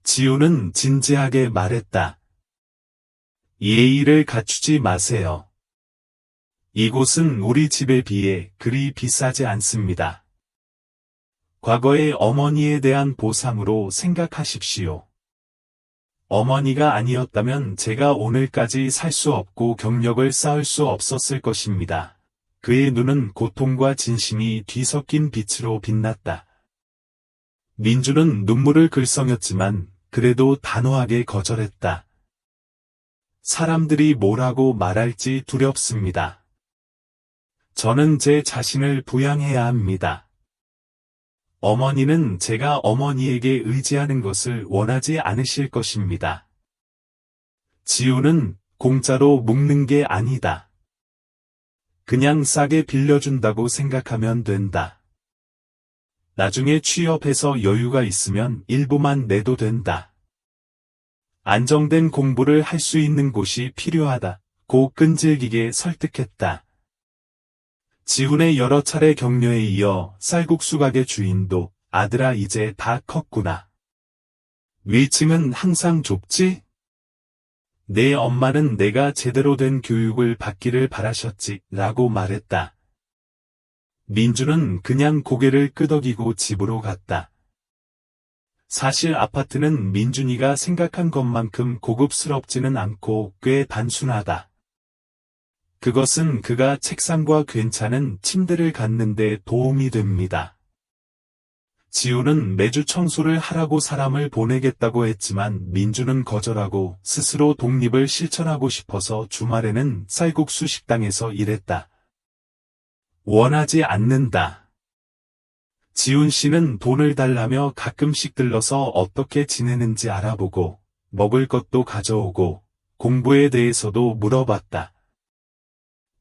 지훈은 진지하게 말했다. 예의를 갖추지 마세요. 이곳은 우리 집에 비해 그리 비싸지 않습니다. 과거의 어머니에 대한 보상으로 생각하십시오. 어머니가 아니었다면 제가 오늘까지 살 수 없고 경력을 쌓을 수 없었을 것입니다. 그의 눈은 고통과 진심이 뒤섞인 빛으로 빛났다. 민주는 눈물을 글썽였지만 그래도 단호하게 거절했다. 사람들이 뭐라고 말할지 두렵습니다. 저는 제 자신을 부양해야 합니다. 어머니는 제가 어머니에게 의지하는 것을 원하지 않으실 것입니다. 지우는 공짜로 묵는 게 아니다. 그냥 싸게 빌려준다고 생각하면 된다. 나중에 취업해서 여유가 있으면 일부만 내도 된다. 안정된 공부를 할 수 있는 곳이 필요하다고 끈질기게 설득했다. 지훈의 여러 차례 격려에 이어 쌀국수 가게 주인도 아들아 이제 다 컸구나. 위층은 항상 좁지? 내 엄마는 내가 제대로 된 교육을 받기를 바라셨지 라고 말했다. 민주는 그냥 고개를 끄덕이고 집으로 갔다. 사실 아파트는 민준이가 생각한 것만큼 고급스럽지는 않고 꽤 단순하다. 그것은 그가 책상과 괜찮은 침대를 갖는 데 도움이 됩니다. 지우는 매주 청소를 하라고 사람을 보내겠다고 했지만 민주는 거절하고 스스로 독립을 실천하고 싶어서 주말에는 쌀국수 식당에서 일했다. 원하지 않는다. 지훈 씨는 돈을 달라며 가끔씩 들러서 어떻게 지내는지 알아보고 먹을 것도 가져오고 공부에 대해서도 물어봤다.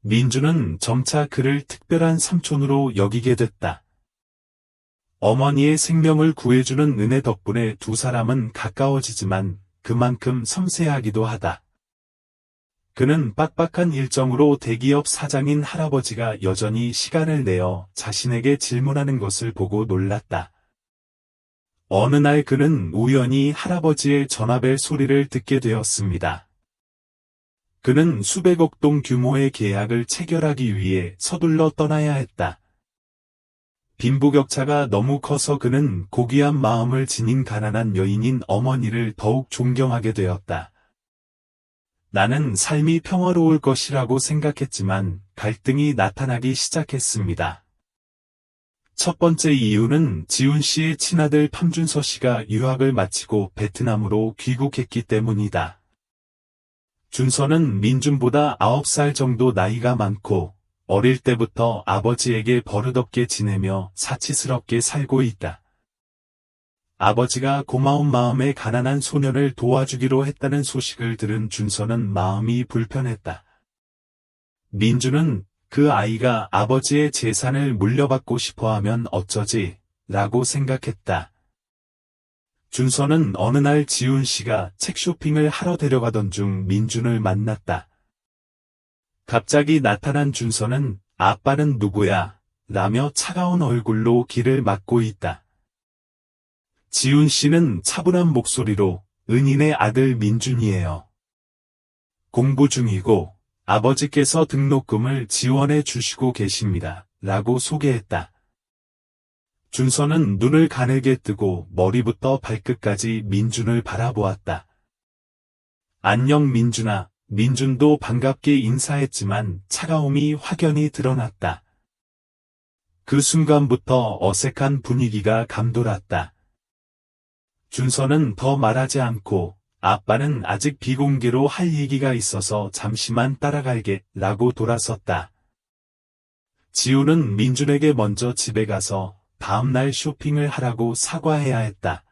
민주는 점차 그를 특별한 삼촌으로 여기게 됐다. 어머니의 생명을 구해주는 은혜 덕분에 두 사람은 가까워지지만 그만큼 섬세하기도 하다. 그는 빡빡한 일정으로 대기업 사장인 할아버지가 여전히 시간을 내어 자신에게 질문하는 것을 보고 놀랐다. 어느 날 그는 우연히 할아버지의 전화벨 소리를 듣게 되었습니다. 그는 수백억 동 규모의 계약을 체결하기 위해 서둘러 떠나야 했다. 빈부격차가 너무 커서 그는 고귀한 마음을 지닌 가난한 여인인 어머니를 더욱 존경하게 되었다. 나는 삶이 평화로울 것이라고 생각했지만 갈등이 나타나기 시작했습니다. 첫 번째 이유는 지훈 씨의 친아들 팜준서 씨가 유학을 마치고 베트남으로 귀국했기 때문이다. 준서는 민준보다 9살 정도 나이가 많고 어릴 때부터 아버지에게 버릇없게 지내며 사치스럽게 살고 있다. 아버지가 고마운 마음에 가난한 소년을 도와주기로 했다는 소식을 들은 준서는 마음이 불편했다. 민주는 그 아이가 아버지의 재산을 물려받고 싶어하면 어쩌지? 라고 생각했다. 준서는 어느 날 지훈 씨가 책 쇼핑을 하러 데려가던 중 민준을 만났다. 갑자기 나타난 준서는 아빠는 누구야? 라며 차가운 얼굴로 길을 막고 있다. 지훈 씨는 차분한 목소리로 은인의 아들 민준이에요. 공부 중이고 아버지께서 등록금을 지원해 주시고 계십니다. 라고 소개했다. 준서는 눈을 가늘게 뜨고 머리부터 발끝까지 민준을 바라보았다. 안녕 민준아. 민준도 반갑게 인사했지만 차가움이 확연히 드러났다. 그 순간부터 어색한 분위기가 감돌았다. 준서는 더 말하지 않고 아빠는 아직 비공개로 할 얘기가 있어서 잠시만 따라갈게 라고 돌아섰다. 지우는 민준에게 먼저 집에 가서 다음날 쇼핑을 하라고 사과해야 했다.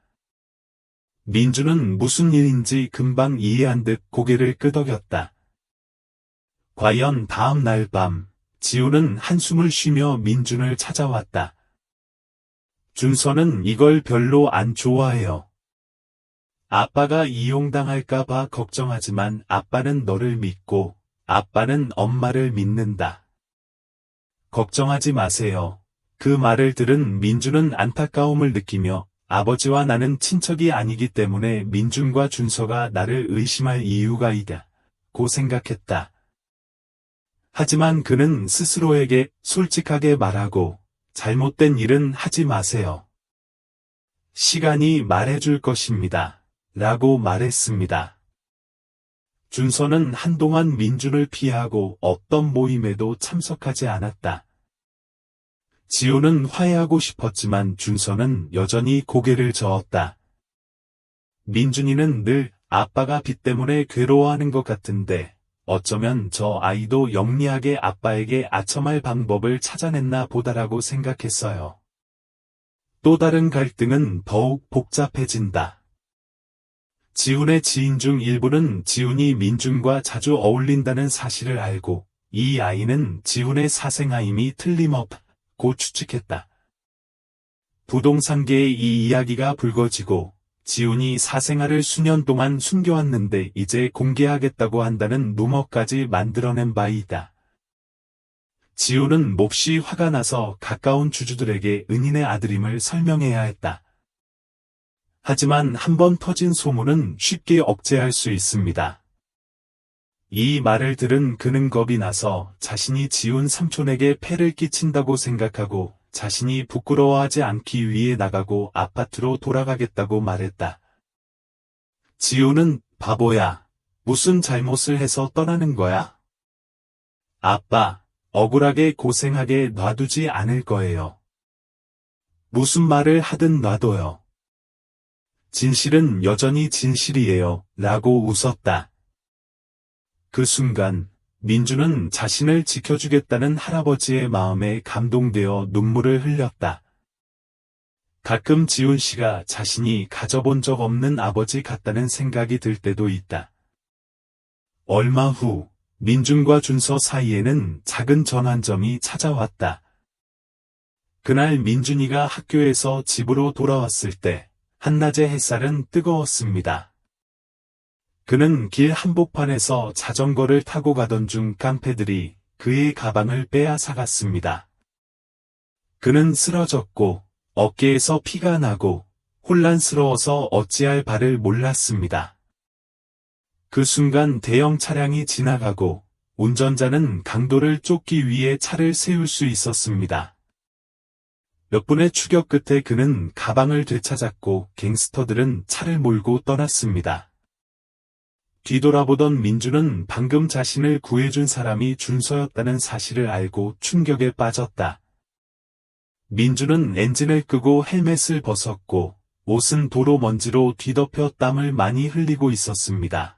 민준은 무슨 일인지 금방 이해한 듯 고개를 끄덕였다. 과연 다음 날 밤, 지우는 한숨을 쉬며 민준을 찾아왔다. 준서는 이걸 별로 안 좋아해요. 아빠가 이용당할까봐 걱정하지만 아빠는 너를 믿고 아빠는 엄마를 믿는다. 걱정하지 마세요. 그 말을 들은 민준은 안타까움을 느끼며 아버지와 나는 친척이 아니기 때문에 민준과 준서가 나를 의심할 이유가 있다고 생각했다. 하지만 그는 스스로에게 솔직하게 말하고 잘못된 일은 하지 마세요. 시간이 말해줄 것입니다. 라고 말했습니다. 준서는 한동안 민준을 피하고 어떤 모임에도 참석하지 않았다. 지우는 화해하고 싶었지만 준서는 여전히 고개를 저었다. 민준이는 늘 아빠가 빚 때문에 괴로워하는 것 같은데 어쩌면 저 아이도 영리하게 아빠에게 아첨할 방법을 찾아냈나 보다라고 생각했어요. 또 다른 갈등은 더욱 복잡해진다. 지훈의 지인 중 일부는 지훈이 민준과 자주 어울린다는 사실을 알고 이 아이는 지훈의 사생아임이 틀림없고 추측했다. 부동산계의 이 이야기가 불거지고 지훈이 사생아를 수년 동안 숨겨왔는데 이제 공개하겠다고 한다는 루머까지 만들어낸 바이다. 지훈은 몹시 화가 나서 가까운 주주들에게 은인의 아들임을 설명해야 했다. 하지만 한번 터진 소문은 쉽게 억제할 수 있습니다. 이 말을 들은 그는 겁이 나서 자신이 지훈 삼촌에게 폐를 끼친다고 생각하고 자신이 부끄러워하지 않기 위해 나가고 아파트로 돌아가겠다고 말했다. 지훈은 바보야. 무슨 잘못을 해서 떠나는 거야? 아빠, 억울하게 고생하게 놔두지 않을 거예요. 무슨 말을 하든 놔둬요. 진실은 여전히 진실이에요. 라고 웃었다. 그 순간 민준은 자신을 지켜주겠다는 할아버지의 마음에 감동되어 눈물을 흘렸다. 가끔 지훈 씨가 자신이 가져본 적 없는 아버지 같다는 생각이 들 때도 있다. 얼마 후 민준과 준서 사이에는 작은 전환점이 찾아왔다. 그날 민준이가 학교에서 집으로 돌아왔을 때 한낮의 햇살은 뜨거웠습니다. 그는 길 한복판에서 자전거를 타고 가던 중 깡패들이 그의 가방을 빼앗아갔습니다. 그는 쓰러졌고 어깨에서 피가 나고 혼란스러워서 어찌할 바를 몰랐습니다. 그 순간 대형 차량이 지나가고 운전자는 강도를 쫓기 위해 차를 세울 수 있었습니다. 몇 분의 추격 끝에 그는 가방을 되찾았고 갱스터들은 차를 몰고 떠났습니다. 뒤돌아보던 민준은 방금 자신을 구해준 사람이 준서였다는 사실을 알고 충격에 빠졌다. 민준은 엔진을 끄고 헬멧을 벗었고 옷은 도로 먼지로 뒤덮여 땀을 많이 흘리고 있었습니다.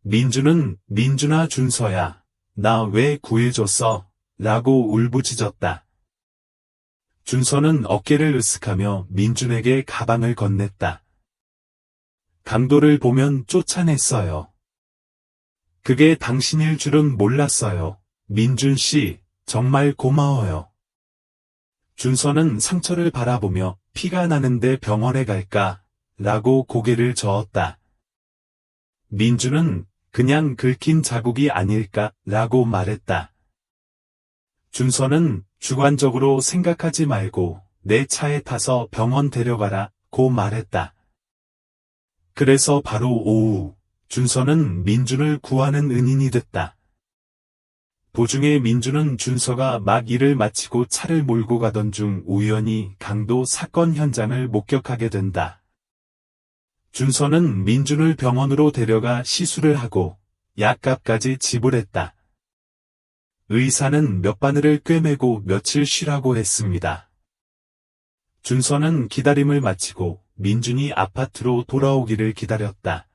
민준은 민준아 준서야, 나 왜 구해줬어? 라고 울부짖었다. 준서는 어깨를 으쓱하며 민준에게 가방을 건넸다. 강도를 보면 쫓아냈어요. 그게 당신일 줄은 몰랐어요. 민준 씨, 정말 고마워요. 준서는 상처를 바라보며 피가 나는데 병원에 갈까? 라고 고개를 저었다. 민준은 그냥 긁힌 자국이 아닐까? 라고 말했다. 준서는 주관적으로 생각하지 말고 내 차에 타서 병원 데려가라 고 말했다. 그래서 바로 오후 준서는 민준을 구하는 은인이 됐다. 도중에 민준은 준서가 막 일을 마치고 차를 몰고 가던 중 우연히 강도 사건 현장을 목격하게 된다. 준서는 민준을 병원으로 데려가 시술을 하고 약값까지 지불했다. 의사는 몇 바늘을 꿰매고 며칠 쉬라고 했습니다. 준서는 기다림을 마치고 민준이 아파트로 돌아오기를 기다렸다.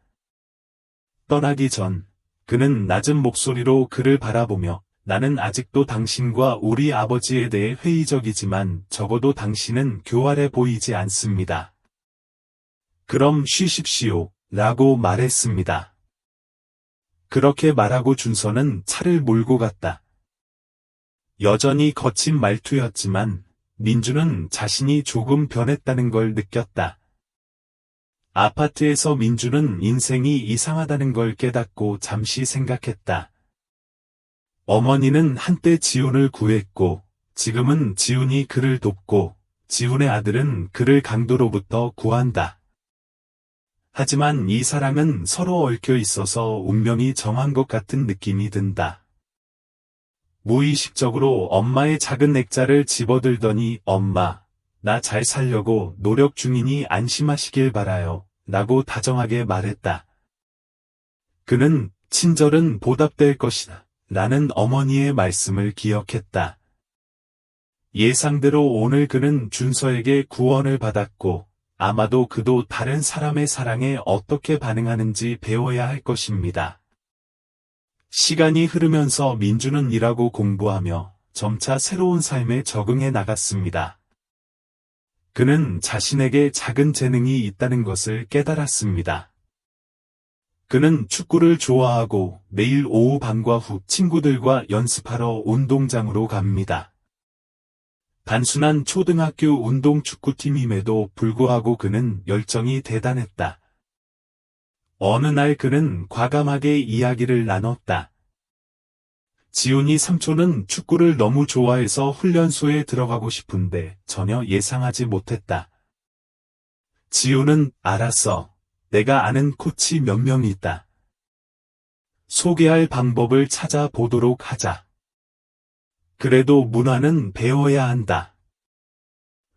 떠나기 전 그는 낮은 목소리로 그를 바라보며 나는 아직도 당신과 우리 아버지에 대해 회의적이지만 적어도 당신은 교활해 보이지 않습니다. 그럼 쉬십시오. 라고 말했습니다. 그렇게 말하고 준서는 차를 몰고 갔다. 여전히 거친 말투였지만 민준은 자신이 조금 변했다는 걸 느꼈다. 아파트에서 민준은 인생이 이상하다는 걸 깨닫고 잠시 생각했다. 어머니는 한때 지훈을 구했고 지금은 지훈이 그를 돕고 지훈의 아들은 그를 강도로부터 구한다. 하지만 이 사랑은 서로 얽혀 있어서 운명이 정한 것 같은 느낌이 든다. 무의식적으로 엄마의 작은 액자를 집어들더니 엄마, 나 잘 살려고 노력 중이니 안심하시길 바라요. 라고 다정하게 말했다. 그는 친절은 보답될 것이다. 라는 어머니의 말씀을 기억했다. 예상대로 오늘 그는 준서에게 구원을 받았고, 아마도 그도 다른 사람의 사랑에 어떻게 반응하는지 배워야 할 것입니다. 시간이 흐르면서 민주는 일하고 공부하며 점차 새로운 삶에 적응해 나갔습니다. 그는 자신에게 작은 재능이 있다는 것을 깨달았습니다. 그는 축구를 좋아하고 매일 오후 방과 후 친구들과 연습하러 운동장으로 갑니다. 단순한 초등학교 운동축구팀임에도 불구하고 그는 열정이 대단했다. 어느 날 그는 과감하게 이야기를 나눴다. 지훈이 삼촌은 축구를 너무 좋아해서 훈련소에 들어가고 싶은데 전혀 예상하지 못했다. 지훈은 알았어. 내가 아는 코치 몇 명 있다. 소개할 방법을 찾아보도록 하자. 그래도 문화는 배워야 한다.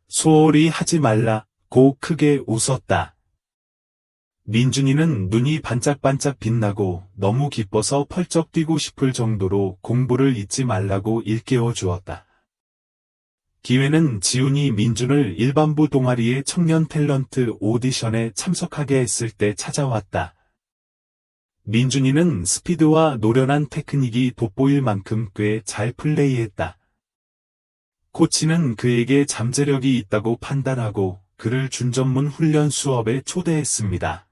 소홀히 하지 말라고 크게 웃었다. 민준이는 눈이 반짝반짝 빛나고 너무 기뻐서 펄쩍 뛰고 싶을 정도로 공부를 잊지 말라고 일깨워 주었다. 기회는 지훈이 민준을 일반부 동아리의 청년 탤런트 오디션에 참석하게 했을 때 찾아왔다. 민준이는 스피드와 노련한 테크닉이 돋보일 만큼 꽤 잘 플레이했다. 코치는 그에게 잠재력이 있다고 판단하고 그를 준전문 훈련 수업에 초대했습니다.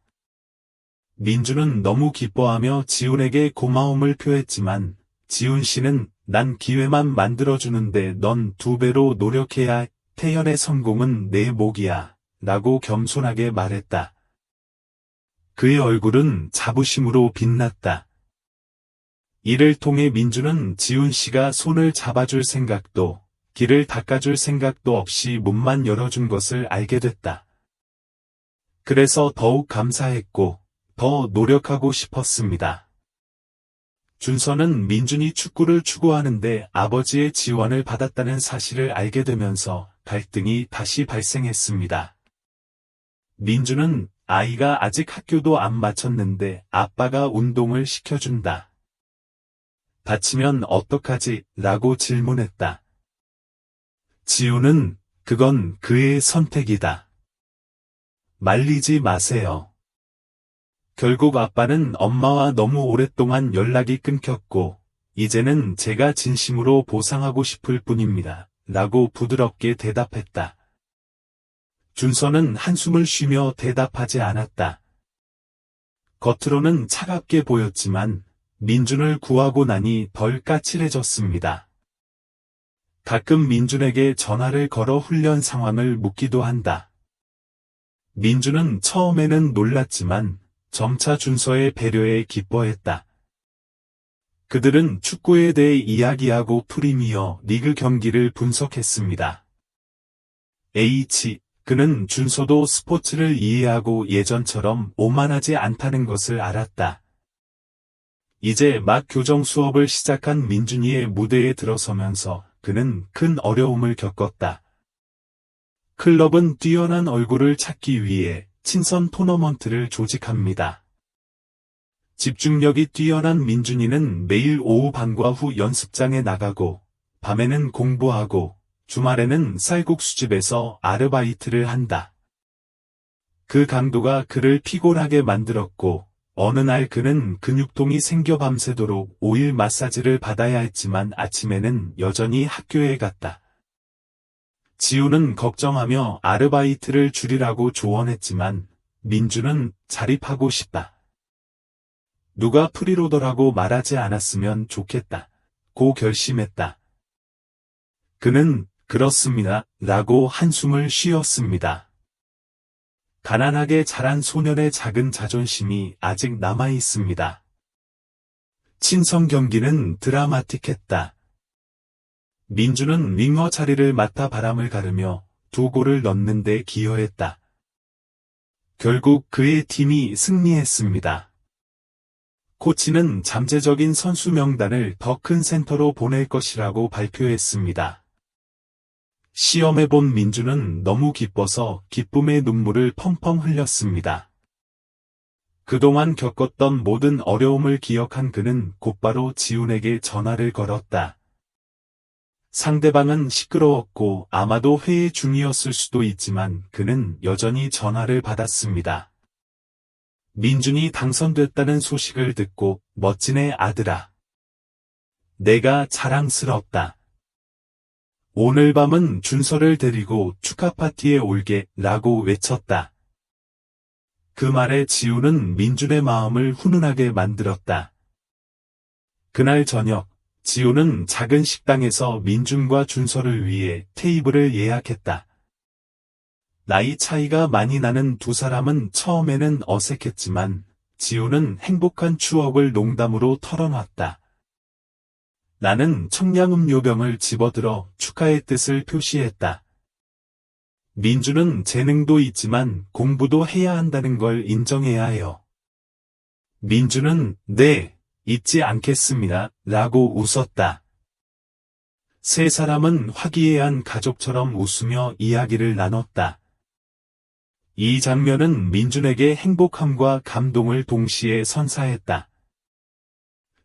민준은 너무 기뻐하며 지훈에게 고마움을 표했지만 지훈 씨는 난 기회만 만들어주는데 넌 2배로 노력해야 해. 태연의 성공은 내 몫이야. 라고 겸손하게 말했다. 그의 얼굴은 자부심으로 빛났다. 이를 통해 민준은 지훈 씨가 손을 잡아줄 생각도 길을 닦아줄 생각도 없이 문만 열어준 것을 알게 됐다. 그래서 더욱 감사했고 더 노력하고 싶었습니다. 준서는 민준이 축구를 추구하는데 아버지의 지원을 받았다는 사실을 알게 되면서 갈등이 다시 발생했습니다. 민준은 아이가 아직 학교도 안 마쳤는데 아빠가 운동을 시켜준다. 다치면 어떡하지? 라고 질문했다. 지훈은 그건 그의 선택이다. 말리지 마세요. 결국 아빠는 엄마와 너무 오랫동안 연락이 끊겼고, 이제는 제가 진심으로 보상하고 싶을 뿐입니다. 라고 부드럽게 대답했다. 준서는 한숨을 쉬며 대답하지 않았다. 겉으로는 차갑게 보였지만, 민준을 구하고 나니 덜 까칠해졌습니다. 가끔 민준에게 전화를 걸어 훈련 상황을 묻기도 한다. 민준은 처음에는 놀랐지만, 점차 준서의 배려에 기뻐했다. 그들은 축구에 대해 이야기하고 프리미어 리그 경기를 분석했습니다. 그는 준서도 스포츠를 이해하고 예전처럼 오만하지 않다는 것을 알았다. 이제 막 교정 수업을 시작한 민준이의 무대에 들어서면서 그는 큰 어려움을 겪었다. 클럽은 뛰어난 얼굴을 찾기 위해 친선 토너먼트를 조직합니다. 집중력이 뛰어난 민준이는 매일 오후 방과 후 연습장에 나가고 밤에는 공부하고 주말에는 쌀국수집에서 아르바이트를 한다. 그 강도가 그를 피곤하게 만들었고 어느 날 그는 근육통이 생겨 밤새도록 오일 마사지를 받아야 했지만 아침에는 여전히 학교에 갔다. 지훈은 걱정하며 아르바이트를 줄이라고 조언했지만 민준은 자립하고 싶다. 누가 프리로더라고 말하지 않았으면 좋겠다. 고 결심했다. 그는 그렇습니다. 라고 한숨을 쉬었습니다. 가난하게 자란 소년의 작은 자존심이 아직 남아 있습니다. 친선 경기는 드라마틱했다. 민준은 윙어 자리를 맡아 바람을 가르며 2골을 넣는 데 기여했다. 결국 그의 팀이 승리했습니다. 코치는 잠재적인 선수 명단을 더 큰 센터로 보낼 것이라고 발표했습니다. 시험해본 민주는 너무 기뻐서 기쁨의 눈물을 펑펑 흘렸습니다. 그동안 겪었던 모든 어려움을 기억한 그는 곧바로 지훈에게 전화를 걸었다. 상대방은 시끄러웠고 아마도 회의 중이었을 수도 있지만 그는 여전히 전화를 받았습니다. 민준이 당선됐다는 소식을 듣고 멋지네 아들아. 내가 자랑스럽다. 오늘 밤은 준서를 데리고 축하 파티에 올게 라고 외쳤다. 그 말에 지훈은 민준의 마음을 훈훈하게 만들었다. 그날 저녁, 지훈은 작은 식당에서 민준과 준서를 위해 테이블을 예약했다. 나이 차이가 많이 나는 두 사람은 처음에는 어색했지만 지훈은 행복한 추억을 농담으로 털어놨다. 나는 청량음료병을 집어들어 축하의 뜻을 표시했다. 민준은 재능도 있지만 공부도 해야 한다는 걸 인정해야 해요. 민준은 네, 잊지 않겠습니다. 라고 웃었다. 세 사람은 화기애애한 가족처럼 웃으며 이야기를 나눴다. 이 장면은 민준에게 행복함과 감동을 동시에 선사했다.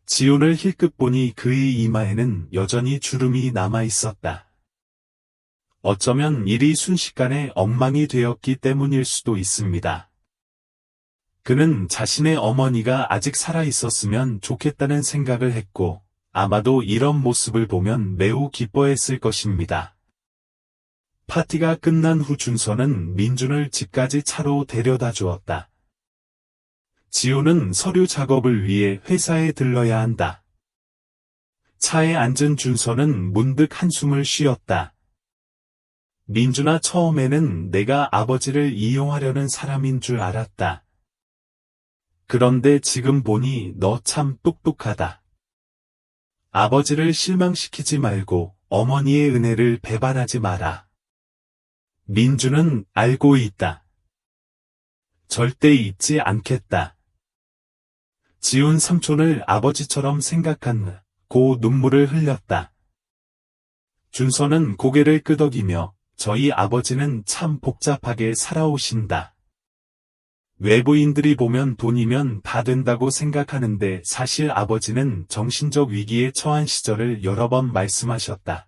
지훈을 힐끗 보니 그의 이마에는 여전히 주름이 남아 있었다. 어쩌면 일이 순식간에 엉망이 되었기 때문일 수도 있습니다. 그는 자신의 어머니가 아직 살아 있었으면 좋겠다는 생각을 했고, 아마도 이런 모습을 보면 매우 기뻐했을 것입니다. 파티가 끝난 후 준서는 민준을 집까지 차로 데려다 주었다. 지훈은 서류 작업을 위해 회사에 들러야 한다. 차에 앉은 준서는 문득 한숨을 쉬었다. 민준아, 처음에는 내가 아버지를 이용하려는 사람인 줄 알았다. 그런데 지금 보니 너 참 똑똑하다. 아버지를 실망시키지 말고 어머니의 은혜를 배반하지 마라. 민준은 알고 있다. 절대 잊지 않겠다. 지훈 삼촌을 아버지처럼 생각하고 눈물을 흘렸다. 준서는 고개를 끄덕이며 저희 아버지는 참 복잡하게 살아오신다. 외부인들이 보면 돈이면 다 된다고 생각하는데 사실 아버지는 정신적 위기에 처한 시절을 여러 번 말씀하셨다.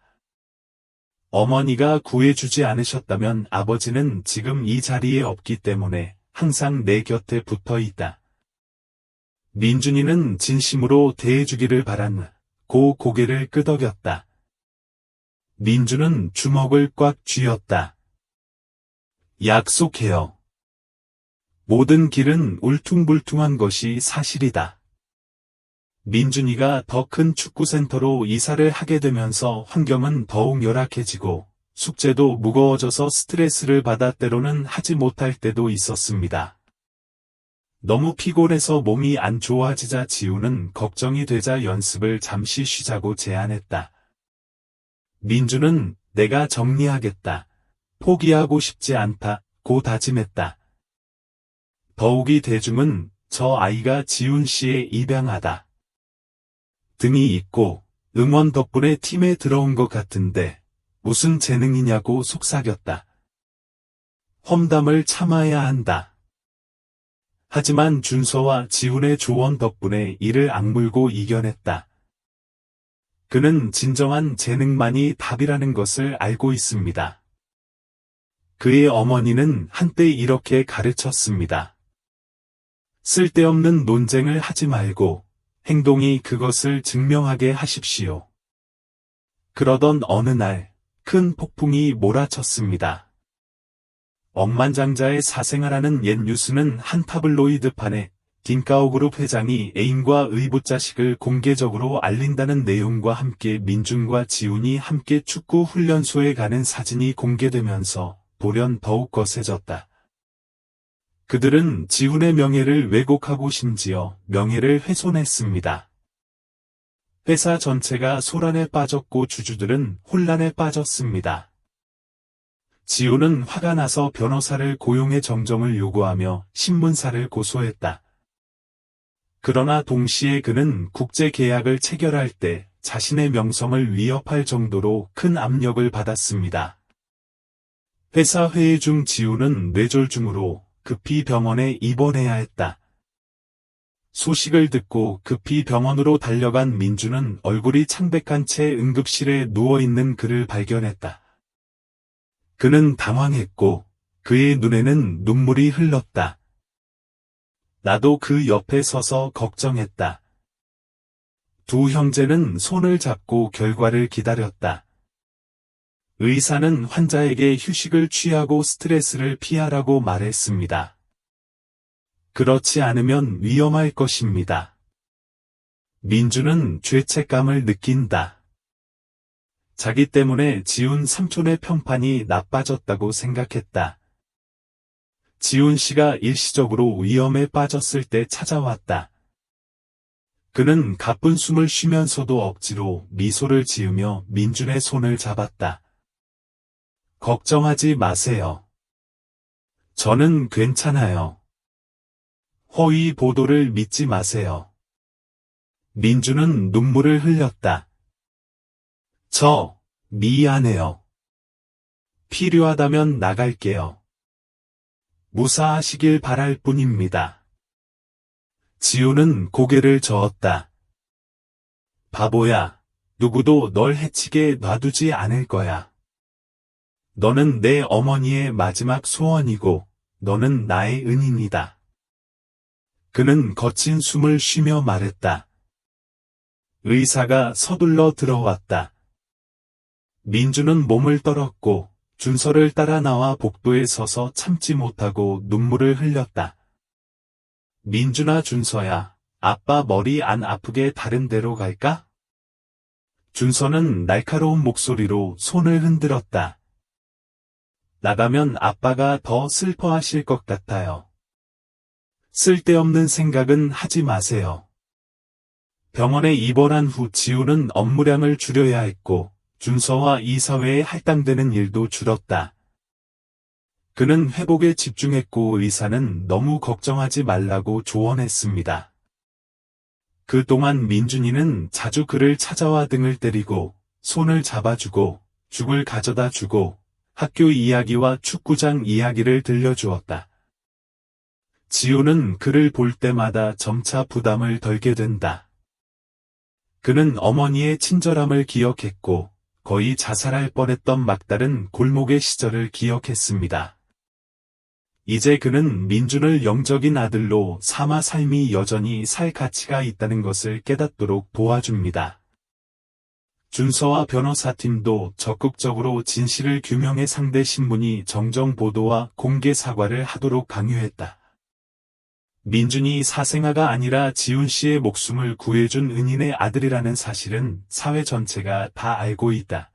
어머니가 구해주지 않으셨다면 아버지는 지금 이 자리에 없기 때문에 항상 내 곁에 붙어 있다. 민준이는 진심으로 대해주기를 바라고 고개를 끄덕였다. 민준은 주먹을 꽉 쥐었다. 약속해요. 모든 길은 울퉁불퉁한 것이 사실이다. 민준이가 더 큰 축구센터로 이사를 하게 되면서 환경은 더욱 열악해지고 숙제도 무거워져서 스트레스를 받아 때로는 하지 못할 때도 있었습니다. 너무 피곤해서 몸이 안 좋아지자 지훈은 걱정이 되자 연습을 잠시 쉬자고 제안했다. 민준은 내가 정리하겠다. 포기하고 싶지 않다고 다짐했다. 더욱이 대중은 저 아이가 지훈 씨에 입양하다. 등이 있고 응원 덕분에 팀에 들어온 것 같은데 무슨 재능이냐고 속삭였다. 험담을 참아야 한다. 하지만 준서와 지훈의 조언 덕분에 이를 악물고 이겨냈다. 그는 진정한 재능만이 답이라는 것을 알고 있습니다. 그의 어머니는 한때 이렇게 가르쳤습니다. 쓸데없는 논쟁을 하지 말고 행동이 그것을 증명하게 하십시오. 그러던 어느 날 큰 폭풍이 몰아쳤습니다. 억만장자의 사생아라는 옛 뉴스는 한 타블로이드판에 딘카오그룹 회장이 애인과 의붓자식을 공개적으로 알린다는 내용과 함께 민준과 지훈이 함께 축구 훈련소에 가는 사진이 공개되면서 돌연 더욱 거세졌다. 그들은 지훈의 명예를 왜곡하고 심지어 명예를 훼손했습니다. 회사 전체가 소란에 빠졌고 주주들은 혼란에 빠졌습니다. 지훈은 화가 나서 변호사를 고용해 정정을 요구하며 신문사를 고소했다. 그러나 동시에 그는 국제 계약을 체결할 때 자신의 명성을 위협할 정도로 큰 압력을 받았습니다. 회사 회의 중 지우는 뇌졸중으로 급히 병원에 입원해야 했다. 소식을 듣고 급히 병원으로 달려간 민주는 얼굴이 창백한 채 응급실에 누워있는 그를 발견했다. 그는 당황했고 그의 눈에는 눈물이 흘렀다. 나도 그 옆에 서서 걱정했다. 두 형제는 손을 잡고 결과를 기다렸다. 의사는 환자에게 휴식을 취하고 스트레스를 피하라고 말했습니다. 그렇지 않으면 위험할 것입니다. 민주는 죄책감을 느낀다. 자기 때문에 지훈 삼촌의 평판이 나빠졌다고 생각했다. 지훈 씨가 일시적으로 위험에 빠졌을 때 찾아왔다. 그는 가쁜 숨을 쉬면서도 억지로 미소를 지으며 민준의 손을 잡았다. 걱정하지 마세요. 저는 괜찮아요. 허위 보도를 믿지 마세요. 민주는 눈물을 흘렸다. 미안해요. 필요하다면 나갈게요. 무사하시길 바랄 뿐입니다. 지우는 고개를 저었다. 바보야, 누구도 널 해치게 놔두지 않을 거야. 너는 내 어머니의 마지막 소원이고, 너는 나의 은인이다. 그는 거친 숨을 쉬며 말했다. 의사가 서둘러 들어왔다. 민주는 몸을 떨었고, 준서를 따라 나와 복도에 서서 참지 못하고 눈물을 흘렸다. 민준아 준서야, 아빠 머리 안 아프게 다른 데로 갈까? 준서는 날카로운 목소리로 손을 흔들었다. 나가면 아빠가 더 슬퍼하실 것 같아요. 쓸데없는 생각은 하지 마세요. 병원에 입원한 후 지우는 업무량을 줄여야 했고, 준서와 이사회에 할당되는 일도 줄었다. 그는 회복에 집중했고 의사는 너무 걱정하지 말라고 조언했습니다. 그동안 민준이는 자주 그를 찾아와 등을 때리고, 손을 잡아주고, 죽을 가져다 주고, 학교 이야기와 축구장 이야기를 들려주었다. 지우는 그를 볼 때마다 점차 부담을 덜게 된다. 그는 어머니의 친절함을 기억했고, 거의 자살할 뻔했던 막다른 골목의 시절을 기억했습니다. 이제 그는 민준을 영적인 아들로 삼아 삶이 여전히 살 가치가 있다는 것을 깨닫도록 도와줍니다. 준서와 변호사팀도 적극적으로 진실을 규명해 상대 신문이 정정 보도와 공개 사과를 하도록 강요했다. 민준이 사생아가 아니라 지훈 씨의 목숨을 구해준 은인의 아들이라는 사실은 사회 전체가 다 알고 있다.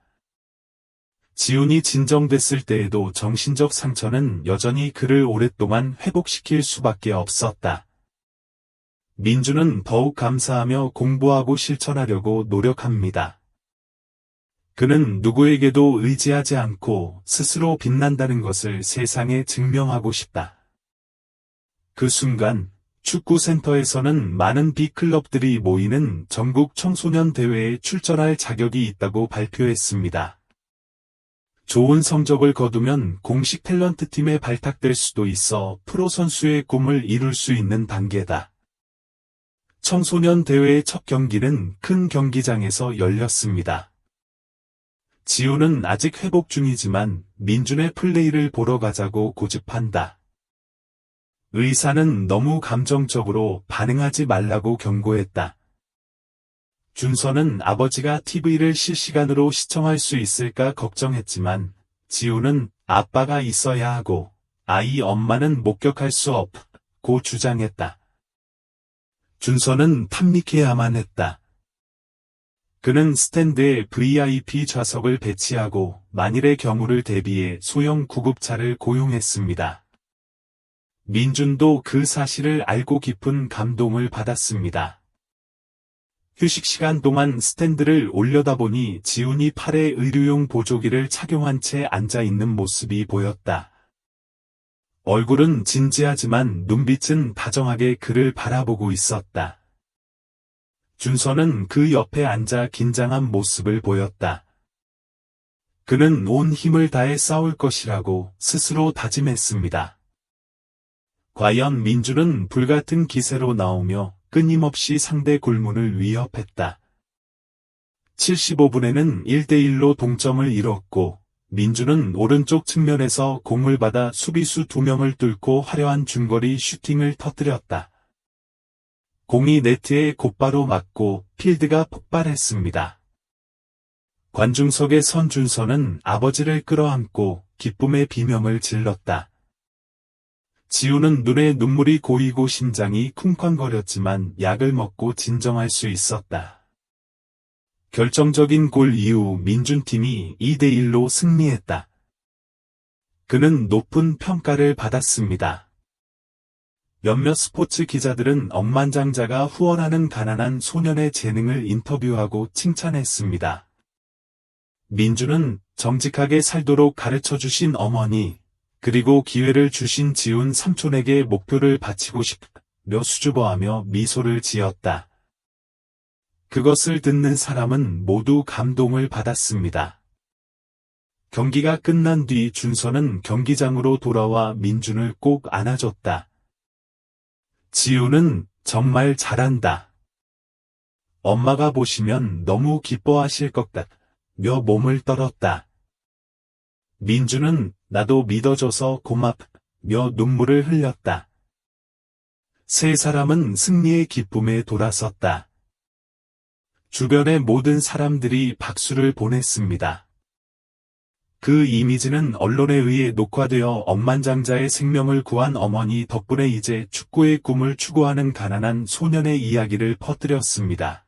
지훈이 진정됐을 때에도 정신적 상처는 여전히 그를 오랫동안 회복시킬 수밖에 없었다. 민준은 더욱 감사하며 공부하고 실천하려고 노력합니다. 그는 누구에게도 의지하지 않고 스스로 빛난다는 것을 세상에 증명하고 싶다. 그 순간 축구센터에서는 많은 B클럽들이 모이는 전국 청소년 대회에 출전할 자격이 있다고 발표했습니다. 좋은 성적을 거두면 공식 탤런트 팀에 발탁될 수도 있어 프로 선수의 꿈을 이룰 수 있는 단계다. 청소년 대회의 첫 경기는 큰 경기장에서 열렸습니다. 지우는 아직 회복 중이지만 민준의 플레이를 보러 가자고 고집한다. 의사는 너무 감정적으로 반응하지 말라고 경고했다. 준서는 아버지가 TV를 실시간으로 시청할 수 있을까 걱정했지만 지우는 아빠가 있어야 하고 아이 엄마는 목격할 수 없고 주장했다. 준서는 탐닉해야만 했다. 그는 스탠드에 VIP 좌석을 배치하고 만일의 경우를 대비해 소형 구급차를 고용했습니다. 민준도 그 사실을 알고 깊은 감동을 받았습니다. 휴식 시간 동안 스탠드를 올려다보니 지훈이 팔에 의료용 보조기를 착용한 채 앉아있는 모습이 보였다. 얼굴은 진지하지만 눈빛은 다정하게 그를 바라보고 있었다. 준서는 그 옆에 앉아 긴장한 모습을 보였다. 그는 온 힘을 다해 싸울 것이라고 스스로 다짐했습니다. 과연 민주는 불같은 기세로 나오며 끊임없이 상대 골문을 위협했다. 75분에는 1대1로 동점을 이뤘고 민주는 오른쪽 측면에서 공을 받아 수비수 2명을 뚫고 화려한 중거리 슈팅을 터뜨렸다. 공이 네트에 곧바로 맞고 필드가 폭발했습니다. 관중석에 선 준서는 아버지를 끌어안고 기쁨의 비명을 질렀다. 지우는 눈에 눈물이 고이고 심장이 쿵쾅거렸지만 약을 먹고 진정할 수 있었다. 결정적인 골 이후 민준팀이 2대1로 승리했다. 그는 높은 평가를 받았습니다. 몇몇 스포츠 기자들은 억만장자가 후원하는 가난한 소년의 재능을 인터뷰하고 칭찬했습니다. 민주는 정직하게 살도록 가르쳐주신 어머니, 그리고 기회를 주신 지훈 삼촌에게 목표를 바치고 싶으며 수줍어하며 미소를 지었다. 그것을 듣는 사람은 모두 감동을 받았습니다. 경기가 끝난 뒤 준서는 경기장으로 돌아와 민준을 꼭 안아줬다. 지훈은 정말 잘한다. 엄마가 보시면 너무 기뻐하실 것 같으며 몸을 떨었다. 민준은 나도 믿어줘서 고맙며 눈물을 흘렸다. 세 사람은 승리의 기쁨에 돌아섰다. 주변의 모든 사람들이 박수를 보냈습니다. 그 이미지는 언론에 의해 녹화되어 억만장자의 생명을 구한 어머니 덕분에 이제 축구의 꿈을 추구하는 가난한 소년의 이야기를 퍼뜨렸습니다.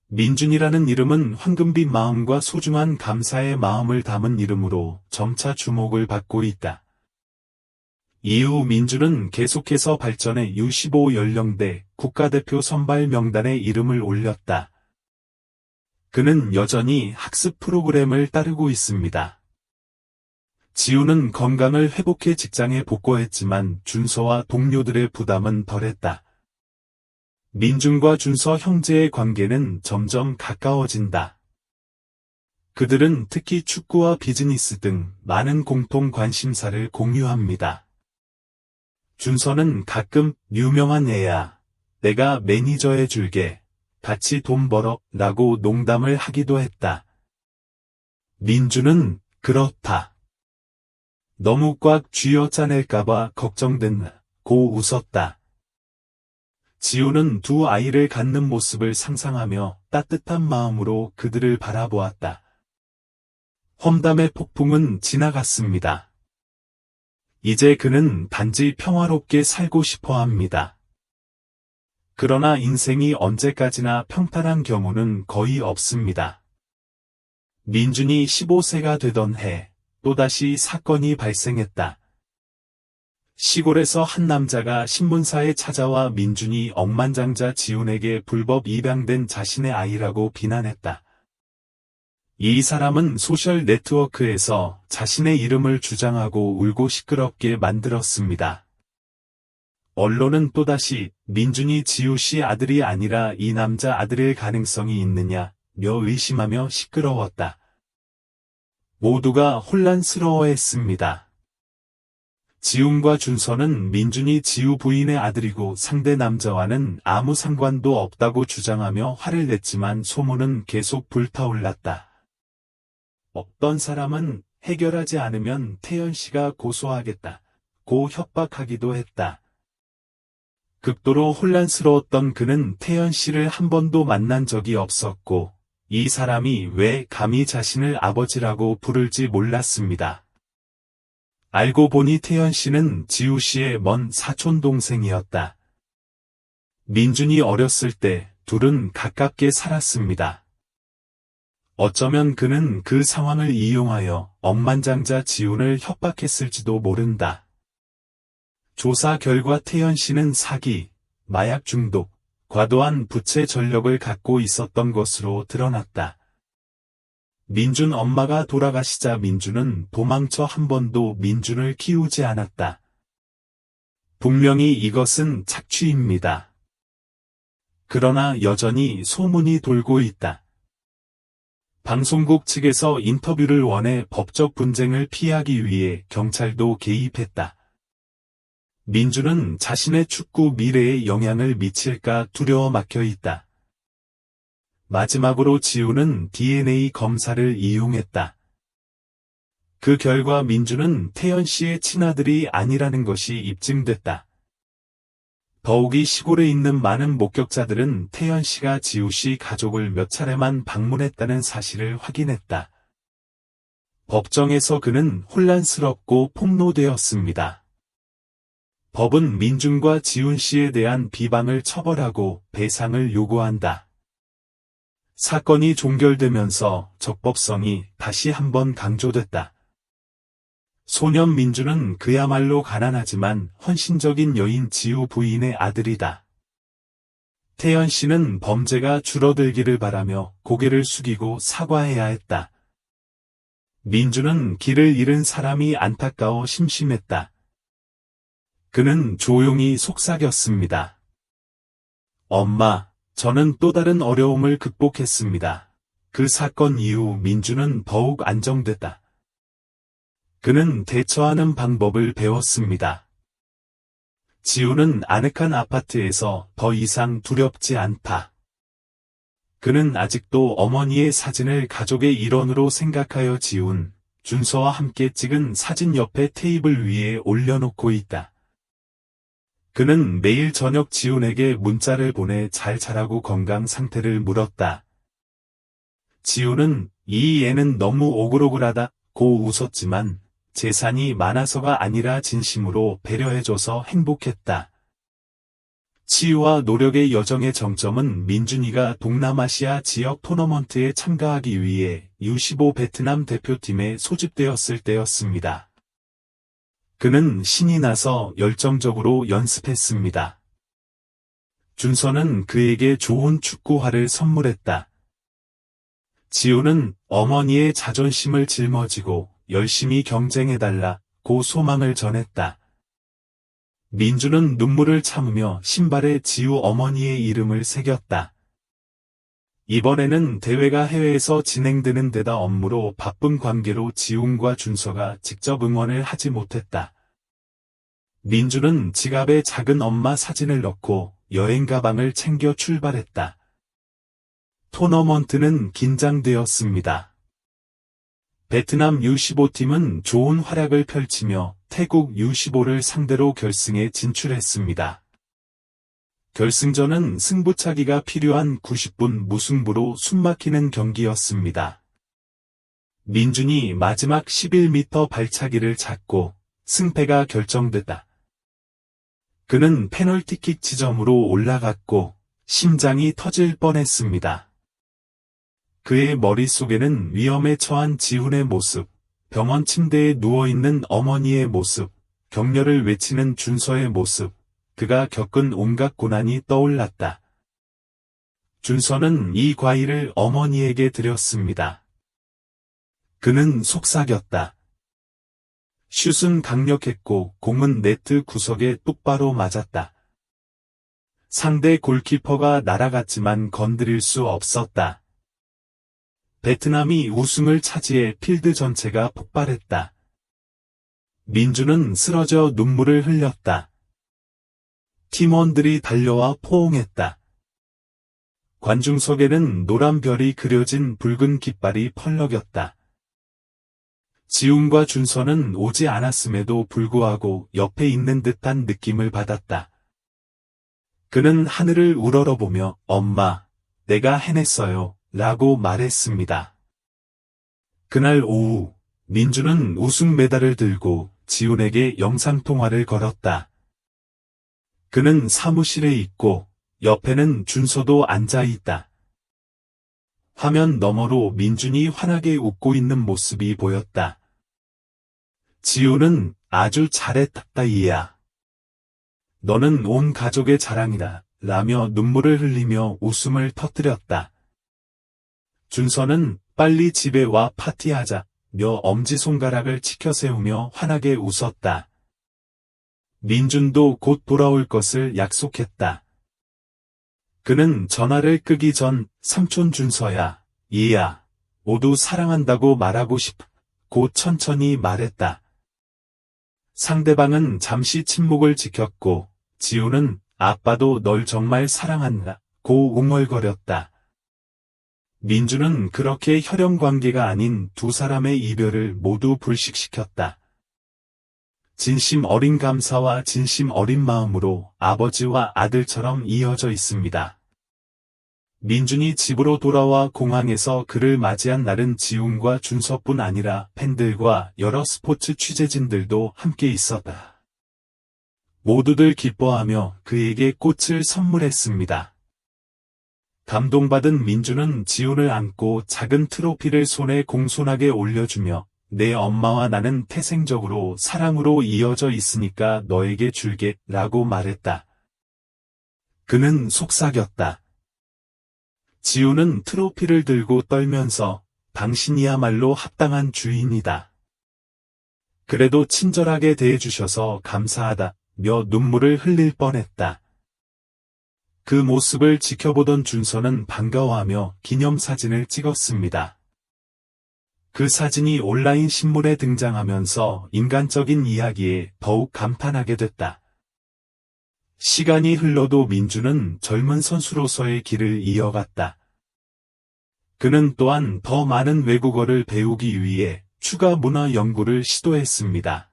민준이라는 이름은 황금빛 마음과 소중한 감사의 마음을 담은 이름으로 점차 주목을 받고 있다. 이후 민준은 계속해서 발전해 U15 연령대 국가대표 선발 명단에 이름을 올렸다. 그는 여전히 학습 프로그램을 따르고 있습니다. 지우는 건강을 회복해 직장에 복귀했지만 준서와 동료들의 부담은 덜했다. 민준과 준서 형제의 관계는 점점 가까워진다. 그들은 특히 축구와 비즈니스 등 많은 공통 관심사를 공유합니다. 준서는 가끔 유명한 애야, 내가 매니저 해줄게, 같이 돈 벌어 라고 농담을 하기도 했다. 민준은 그렇다. 너무 꽉 쥐어짜낼까봐 걱정된다고 웃었다. 지우는 두 아이를 갖는 모습을 상상하며 따뜻한 마음으로 그들을 바라보았다. 험담의 폭풍은 지나갔습니다. 이제 그는 단지 평화롭게 살고 싶어 합니다. 그러나 인생이 언제까지나 평탄한 경우는 거의 없습니다. 민준이 15세가 되던 해, 또다시 사건이 발생했다. 시골에서 한 남자가 신문사에 찾아와 민준이 억만장자 지훈에게 불법 입양된 자신의 아이라고 비난했다. 이 사람은 소셜 네트워크에서 자신의 이름을 주장하고 울고 시끄럽게 만들었습니다. 언론은 또다시 민준이 지우 씨 아들이 아니라 이 남자 아들일 가능성이 있느냐며 의심하며 시끄러웠다. 모두가 혼란스러워했습니다. 지훈과 준서는 민준이 지우 부인의 아들이고 상대 남자와는 아무 상관도 없다고 주장하며 화를 냈지만 소문은 계속 불타올랐다. 어떤 사람은 해결하지 않으면 태연 씨가 고소하겠다고 협박하기도 했다. 극도로 혼란스러웠던 그는 태연 씨를 한 번도 만난 적이 없었고 이 사람이 왜 감히 자신을 아버지라고 부를지 몰랐습니다. 알고 보니 태연 씨는 지우 씨의 먼 사촌 동생이었다. 민준이 어렸을 때 둘은 가깝게 살았습니다. 어쩌면 그는 그 상황을 이용하여 억만장자 지훈을 협박했을지도 모른다. 조사 결과 태연 씨는 사기, 마약 중독, 과도한 부채 전력을 갖고 있었던 것으로 드러났다. 민준 엄마가 돌아가시자 민준은 도망쳐 한 번도 민준을 키우지 않았다. 분명히 이것은 착취입니다. 그러나 여전히 소문이 돌고 있다. 방송국 측에서 인터뷰를 원해 법적 분쟁을 피하기 위해 경찰도 개입했다. 민주는 자신의 축구 미래에 영향을 미칠까 두려워 막혀 있다. 마지막으로 지우는 DNA 검사를 이용했다. 그 결과 민주는 태연 씨의 친아들이 아니라는 것이 입증됐다. 더욱이 시골에 있는 많은 목격자들은 태연 씨가 지우 씨 가족을 몇 차례만 방문했다는 사실을 확인했다. 법정에서 그는 혼란스럽고 폭로되었습니다. 법은 민준과 지훈 씨에 대한 비방을 처벌하고 배상을 요구한다. 사건이 종결되면서 적법성이 다시 한번 강조됐다. 소년 민주는 그야말로 가난하지만 헌신적인 여인 지우 부인의 아들이다. 태연 씨는 범죄가 줄어들기를 바라며 고개를 숙이고 사과해야 했다. 민주는 길을 잃은 사람이 안타까워 심심했다. 그는 조용히 속삭였습니다. 엄마, 저는 또 다른 어려움을 극복했습니다. 그 사건 이후 민주는 더욱 안정됐다. 그는 대처하는 방법을 배웠습니다. 지우는 아늑한 아파트에서 더 이상 두렵지 않다. 그는 아직도 어머니의 사진을 가족의 일원으로 생각하여 지훈, 준서와 함께 찍은 사진 옆에 테이블 위에 올려놓고 있다. 그는 매일 저녁 지훈에게 문자를 보내 잘 자라고 건강 상태를 물었다. 지훈은 이 애는 너무 오글오글하다고 웃었지만 재산이 많아서가 아니라 진심으로 배려해줘서 행복했다. 치유와 노력의 여정의 정점은 민준이가 동남아시아 지역 토너먼트에 참가하기 위해 U15 베트남 대표팀에 소집되었을 때였습니다. 그는 신이 나서 열정적으로 연습했습니다. 준서는 그에게 좋은 축구화를 선물했다. 지우는 어머니의 자존심을 짊어지고 열심히 경쟁해달라고 소망을 전했다. 민주는 눈물을 참으며 신발에 지우 어머니의 이름을 새겼다. 이번에는 대회가 해외에서 진행되는 데다 업무로 바쁜 관계로 지훈과 준서가 직접 응원을 하지 못했다. 민주는 지갑에 작은 엄마 사진을 넣고 여행 가방을 챙겨 출발했다. 토너먼트는 긴장되었습니다. 베트남 U15팀은 좋은 활약을 펼치며 태국 U15를 상대로 결승에 진출했습니다. 결승전은 승부차기가 필요한 90분 무승부로 숨막히는 경기였습니다. 민준이 마지막 11m 발차기를 잡고 승패가 결정됐다. 그는 페널티킥 지점으로 올라갔고 심장이 터질 뻔했습니다. 그의 머릿속에는 위험에 처한 지훈의 모습, 병원 침대에 누워있는 어머니의 모습, 격려를 외치는 준서의 모습, 그가 겪은 온갖 고난이 떠올랐다. 준서는 이 과일을 어머니에게 드렸습니다. 그는 속삭였다. 슛은 강력했고 공은 네트 구석에 똑바로 맞았다. 상대 골키퍼가 날아갔지만 건드릴 수 없었다. 베트남이 우승을 차지해 필드 전체가 폭발했다. 민주는 쓰러져 눈물을 흘렸다. 팀원들이 달려와 포옹했다. 관중석에는 노란 별이 그려진 붉은 깃발이 펄럭였다. 지훈과 준서는 오지 않았음에도 불구하고 옆에 있는 듯한 느낌을 받았다. 그는 하늘을 우러러보며 엄마, 내가 해냈어요. 라고 말했습니다. 그날 오후, 민주는 우승 메달을 들고 지훈에게 영상통화를 걸었다. 그는 사무실에 있고 옆에는 준서도 앉아있다. 화면 너머로 민준이 환하게 웃고 있는 모습이 보였다. 지훈은 아주 잘했다 이야. 너는 온 가족의 자랑이다. 라며 눈물을 흘리며 웃음을 터뜨렸다. 준서는 빨리 집에 와 파티하자며 엄지손가락을 치켜세우며 환하게 웃었다. 민준도 곧 돌아올 것을 약속했다. 그는 전화를 끄기 전 삼촌 준서야, 얘야, 모두 사랑한다고 말하고 싶고 천천히 말했다. 상대방은 잠시 침묵을 지켰고 지우는 아빠도 널 정말 사랑한다고 웅얼거렸다. 민주는 그렇게 혈연 관계가 아닌 두 사람의 이별을 모두 불식시켰다. 진심 어린 감사와 진심 어린 마음으로 아버지와 아들처럼 이어져 있습니다. 민준이 집으로 돌아와 공항에서 그를 맞이한 날은 지훈과 준서뿐 아니라 팬들과 여러 스포츠 취재진들도 함께 있었다. 모두들 기뻐하며 그에게 꽃을 선물했습니다. 감동받은 민준은 지훈을 안고 작은 트로피를 손에 공손하게 올려주며 내 엄마와 나는 태생적으로 사랑으로 이어져 있으니까 너에게 줄게 라고 말했다. 그는 속삭였다. 지훈은 트로피를 들고 떨면서 당신이야말로 합당한 주인이다. 그래도 친절하게 대해주셔서 감사하다며 눈물을 흘릴 뻔했다. 그 모습을 지켜보던 준서는 반가워하며 기념사진을 찍었습니다. 그 사진이 온라인 신문에 등장하면서 인간적인 이야기에 더욱 감탄하게 됐다. 시간이 흘러도 민주는 젊은 선수로서의 길을 이어갔다. 그는 또한 더 많은 외국어를 배우기 위해 추가 문화 연구를 시도했습니다.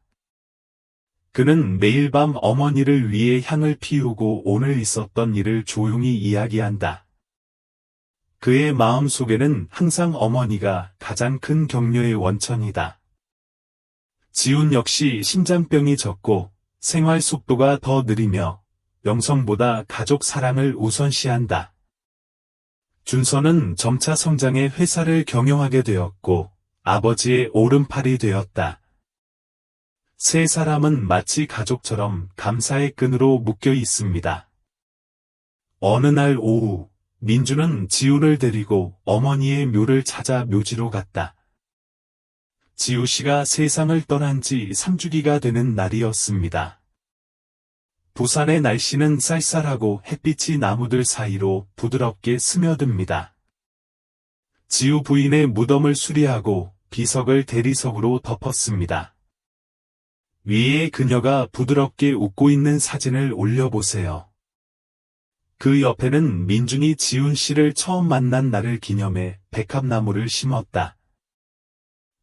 그는 매일 밤 어머니를 위해 향을 피우고 오늘 있었던 일을 조용히 이야기한다. 그의 마음속에는 항상 어머니가 가장 큰 격려의 원천이다. 지훈 역시 심장병이 졌고 생활 속도가 더 느리며 명성보다 가족 사랑을 우선시한다. 준서는 점차 성장해 회사를 경영하게 되었고 아버지의 오른팔이 되었다. 세 사람은 마치 가족처럼 감사의 끈으로 묶여 있습니다. 어느 날 오후 민주는 지훈을 데리고 어머니의 묘를 찾아 묘지로 갔다. 지우 씨가 세상을 떠난 지 3주기가 되는 날이었습니다. 부산의 날씨는 쌀쌀하고 햇빛이 나무들 사이로 부드럽게 스며듭니다. 지우 부인의 무덤을 수리하고 비석을 대리석으로 덮었습니다. 위에 그녀가 부드럽게 웃고 있는 사진을 올려보세요. 그 옆에는 민준이 지훈 씨를 처음 만난 날을 기념해 백합나무를 심었다.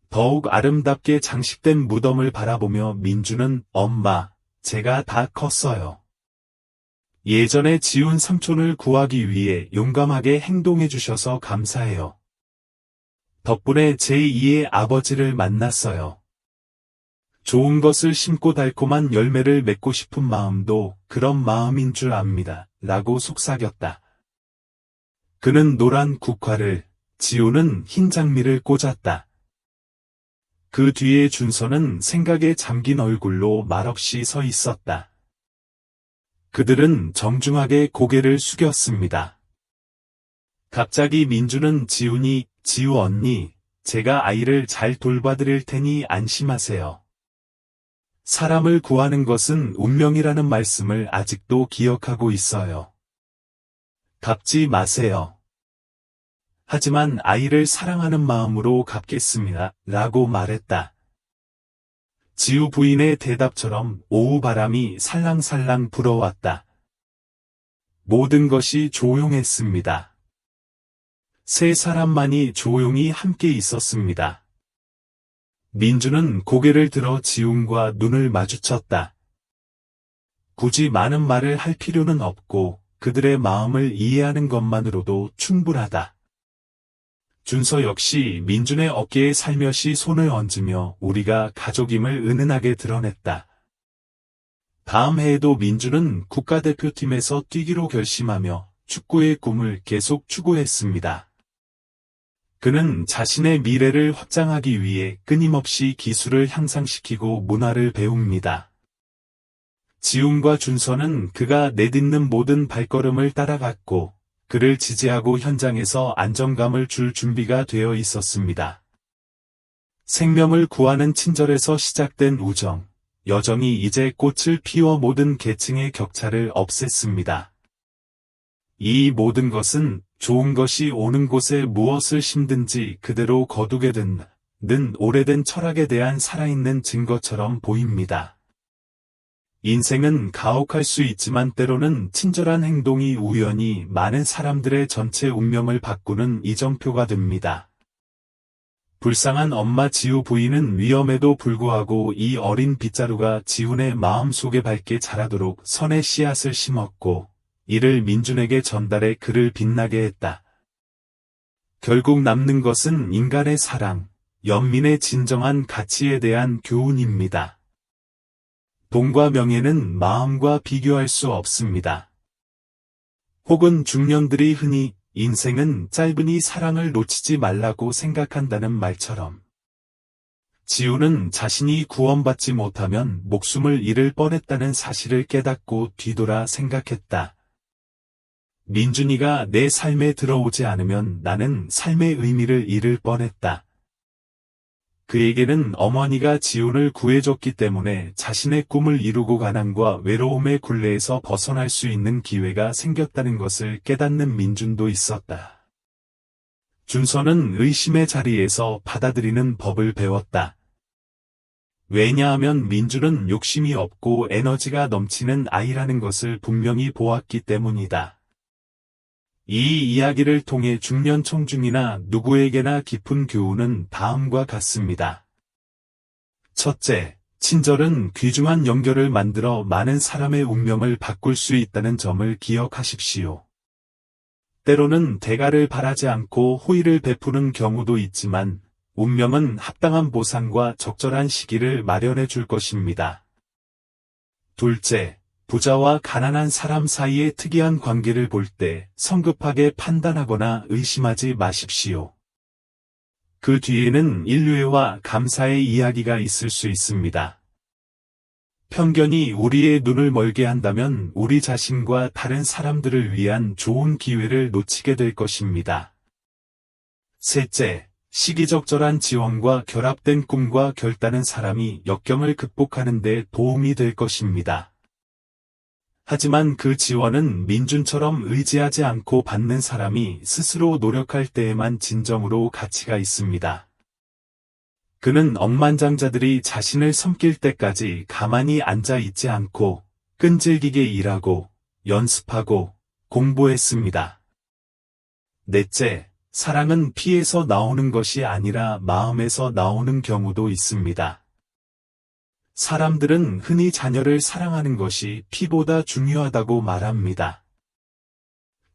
더욱 아름답게 장식된 무덤을 바라보며 민준은 엄마, 제가 다 컸어요. 예전에 지훈 삼촌을 구하기 위해 용감하게 행동해 주셔서 감사해요. 덕분에 제2의 아버지를 만났어요. 좋은 것을 심고 달콤한 열매를 맺고 싶은 마음도 그런 마음인 줄 압니다. 라고 속삭였다. 그는 노란 국화를, 지훈은 흰 장미를 꽂았다. 그 뒤에 준서는 생각에 잠긴 얼굴로 말없이 서 있었다. 그들은 정중하게 고개를 숙였습니다. 갑자기 민주는 지훈이, 지우 언니, 제가 아이를 잘 돌봐드릴 테니 안심하세요. 사람을 구하는 것은 운명이라는 말씀을 아직도 기억하고 있어요. 갚지 마세요. 하지만 아이를 사랑하는 마음으로 갚겠습니다. 라고 말했다. 지우 부인의 대답처럼 오후 바람이 살랑살랑 불어왔다. 모든 것이 조용했습니다. 세 사람만이 조용히 함께 있었습니다. 민주는 고개를 들어 지훈과 눈을 마주쳤다. 굳이 많은 말을 할 필요는 없고 그들의 마음을 이해하는 것만으로도 충분하다. 준서 역시 민준의 어깨에 살며시 손을 얹으며 우리가 가족임을 은은하게 드러냈다. 다음 해에도 민준은 국가대표팀에서 뛰기로 결심하며 축구의 꿈을 계속 추구했습니다. 그는 자신의 미래를 확장하기 위해 끊임없이 기술을 향상시키고 문화를 배웁니다. 지훈과 준서는 그가 내딛는 모든 발걸음을 따라갔고 그를 지지하고 현장에서 안정감을 줄 준비가 되어 있었습니다. 생명을 구하는 친절에서 시작된 우정, 여정이 이제 꽃을 피워 모든 계층의 격차를 없앴습니다. 이 모든 것은 좋은 것이 오는 곳에 무엇을 심든지 그대로 거두게 된는 오래된 철학에 대한 살아있는 증거처럼 보입니다. 인생은 가혹할 수 있지만 때로는 친절한 행동이 우연히 많은 사람들의 전체 운명을 바꾸는 이정표가 됩니다. 불쌍한 엄마 지우 부인은 위험에도 불구하고 이 어린 빗자루가 지훈의 마음속에 밝게 자라도록 선의 씨앗을 심었고 이를 민준에게 전달해 그를 빛나게 했다. 결국 남는 것은 인간의 사랑, 연민의 진정한 가치에 대한 교훈입니다. 돈과 명예는 마음과 비교할 수 없습니다. 혹은 중년들이 흔히 인생은 짧으니 사랑을 놓치지 말라고 생각한다는 말처럼 지우는 자신이 구원받지 못하면 목숨을 잃을 뻔했다는 사실을 깨닫고 뒤돌아 생각했다. 민준이가 내 삶에 들어오지 않으면 나는 삶의 의미를 잃을 뻔했다. 그에게는 어머니가 지훈을 구해줬기 때문에 자신의 꿈을 이루고 가난과 외로움의 굴레에서 벗어날 수 있는 기회가 생겼다는 것을 깨닫는 민준도 있었다. 준서는 의심의 자리에서 받아들이는 법을 배웠다. 왜냐하면 민준은 욕심이 없고 에너지가 넘치는 아이라는 것을 분명히 보았기 때문이다. 이 이야기를 통해 중년 청중이나 누구에게나 깊은 교훈은 다음과 같습니다. 첫째, 친절은 귀중한 연결을 만들어 많은 사람의 운명을 바꿀 수 있다는 점을 기억하십시오. 때로는 대가를 바라지 않고 호의를 베푸는 경우도 있지만 운명은 합당한 보상과 적절한 시기를 마련해 줄 것입니다. 둘째, 부자와 가난한 사람 사이의 특이한 관계를 볼 때 성급하게 판단하거나 의심하지 마십시오. 그 뒤에는 인류애와 감사의 이야기가 있을 수 있습니다. 편견이 우리의 눈을 멀게 한다면 우리 자신과 다른 사람들을 위한 좋은 기회를 놓치게 될 것입니다. 셋째, 시기적절한 지원과 결합된 꿈과 결단은 사람이 역경을 극복하는 데 도움이 될 것입니다. 하지만 그 지원은 민준처럼 의지하지 않고 받는 사람이 스스로 노력할 때에만 진정으로 가치가 있습니다. 그는 억만장자들이 자신을 섬길 때까지 가만히 앉아 있지 않고 끈질기게 일하고 연습하고 공부했습니다. 넷째, 사랑은 피에서 나오는 것이 아니라 마음에서 나오는 경우도 있습니다. 사람들은 흔히 자녀를 사랑하는 것이 피보다 중요하다고 말합니다.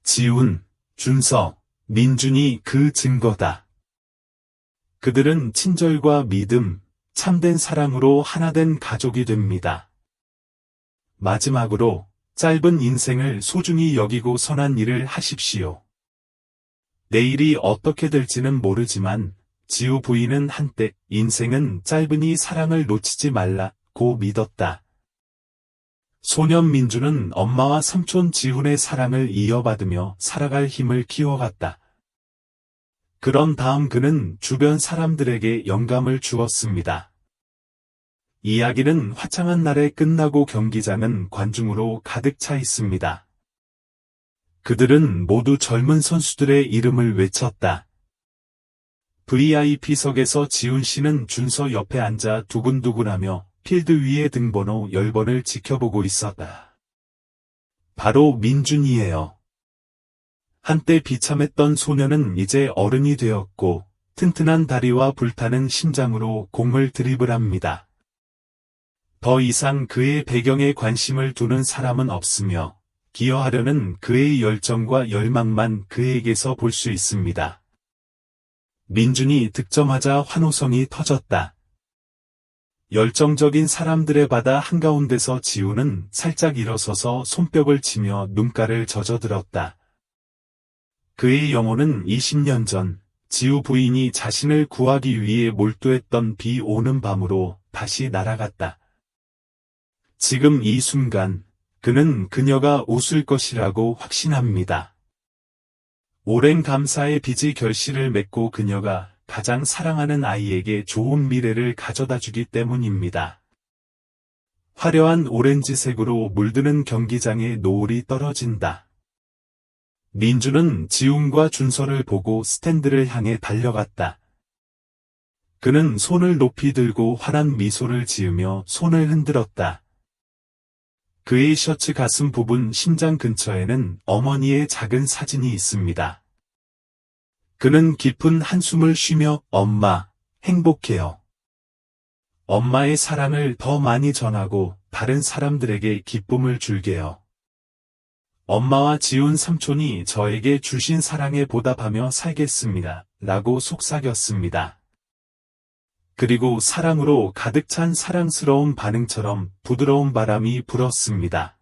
지훈, 준서, 민준이 그 증거다. 그들은 친절과 믿음, 참된 사랑으로 하나된 가족이 됩니다. 마지막으로 짧은 인생을 소중히 여기고 선한 일을 하십시오. 내일이 어떻게 될지는 모르지만 지우 부인은 한때 인생은 짧으니 사랑을 놓치지 말라고 믿었다. 소년 민준은 엄마와 삼촌 지훈의 사랑을 이어받으며 살아갈 힘을 키워갔다. 그런 다음 그는 주변 사람들에게 영감을 주었습니다. 이야기는 화창한 날에 끝나고 경기장은 관중으로 가득 차 있습니다. 그들은 모두 젊은 선수들의 이름을 외쳤다. VIP석에서 지훈 씨는 준서 옆에 앉아 두근두근하며 필드 위의 등번호 10번을 지켜보고 있었다. 바로 민준이에요. 한때 비참했던 소녀는 이제 어른이 되었고 튼튼한 다리와 불타는 심장으로 공을 드리블합니다. 더 이상 그의 배경에 관심을 두는 사람은 없으며 기여하려는 그의 열정과 열망만 그에게서 볼 수 있습니다. 민준이 득점하자 환호성이 터졌다. 열정적인 사람들의 바다 한가운데서 지훈은 살짝 일어서서 손뼉을 치며 눈가를 젖어들었다. 그의 영혼은 20년 전 지우 부인이 자신을 구하기 위해 몰두했던 비 오는 밤으로 다시 날아갔다. 지금 이 순간 그는 그녀가 웃을 것이라고 확신합니다. 오랜 감사의 빚이 결실을 맺고 그녀가 가장 사랑하는 아이에게 좋은 미래를 가져다주기 때문입니다. 화려한 오렌지색으로 물드는 경기장에 노을이 떨어진다. 민주는 지훈과 준서를 보고 스탠드를 향해 달려갔다. 그는 손을 높이 들고 환한 미소를 지으며 손을 흔들었다. 그의 셔츠 가슴 부분 심장 근처에는 어머니의 작은 사진이 있습니다. 그는 깊은 한숨을 쉬며 엄마, 행복해요. 엄마의 사랑을 더 많이 전하고 다른 사람들에게 기쁨을 줄게요. 엄마와 지훈 삼촌이 저에게 주신 사랑에 보답하며 살겠습니다. 라고 속삭였습니다. 그리고 사랑으로 가득 찬 사랑스러운 반응처럼 부드러운 바람이 불었습니다.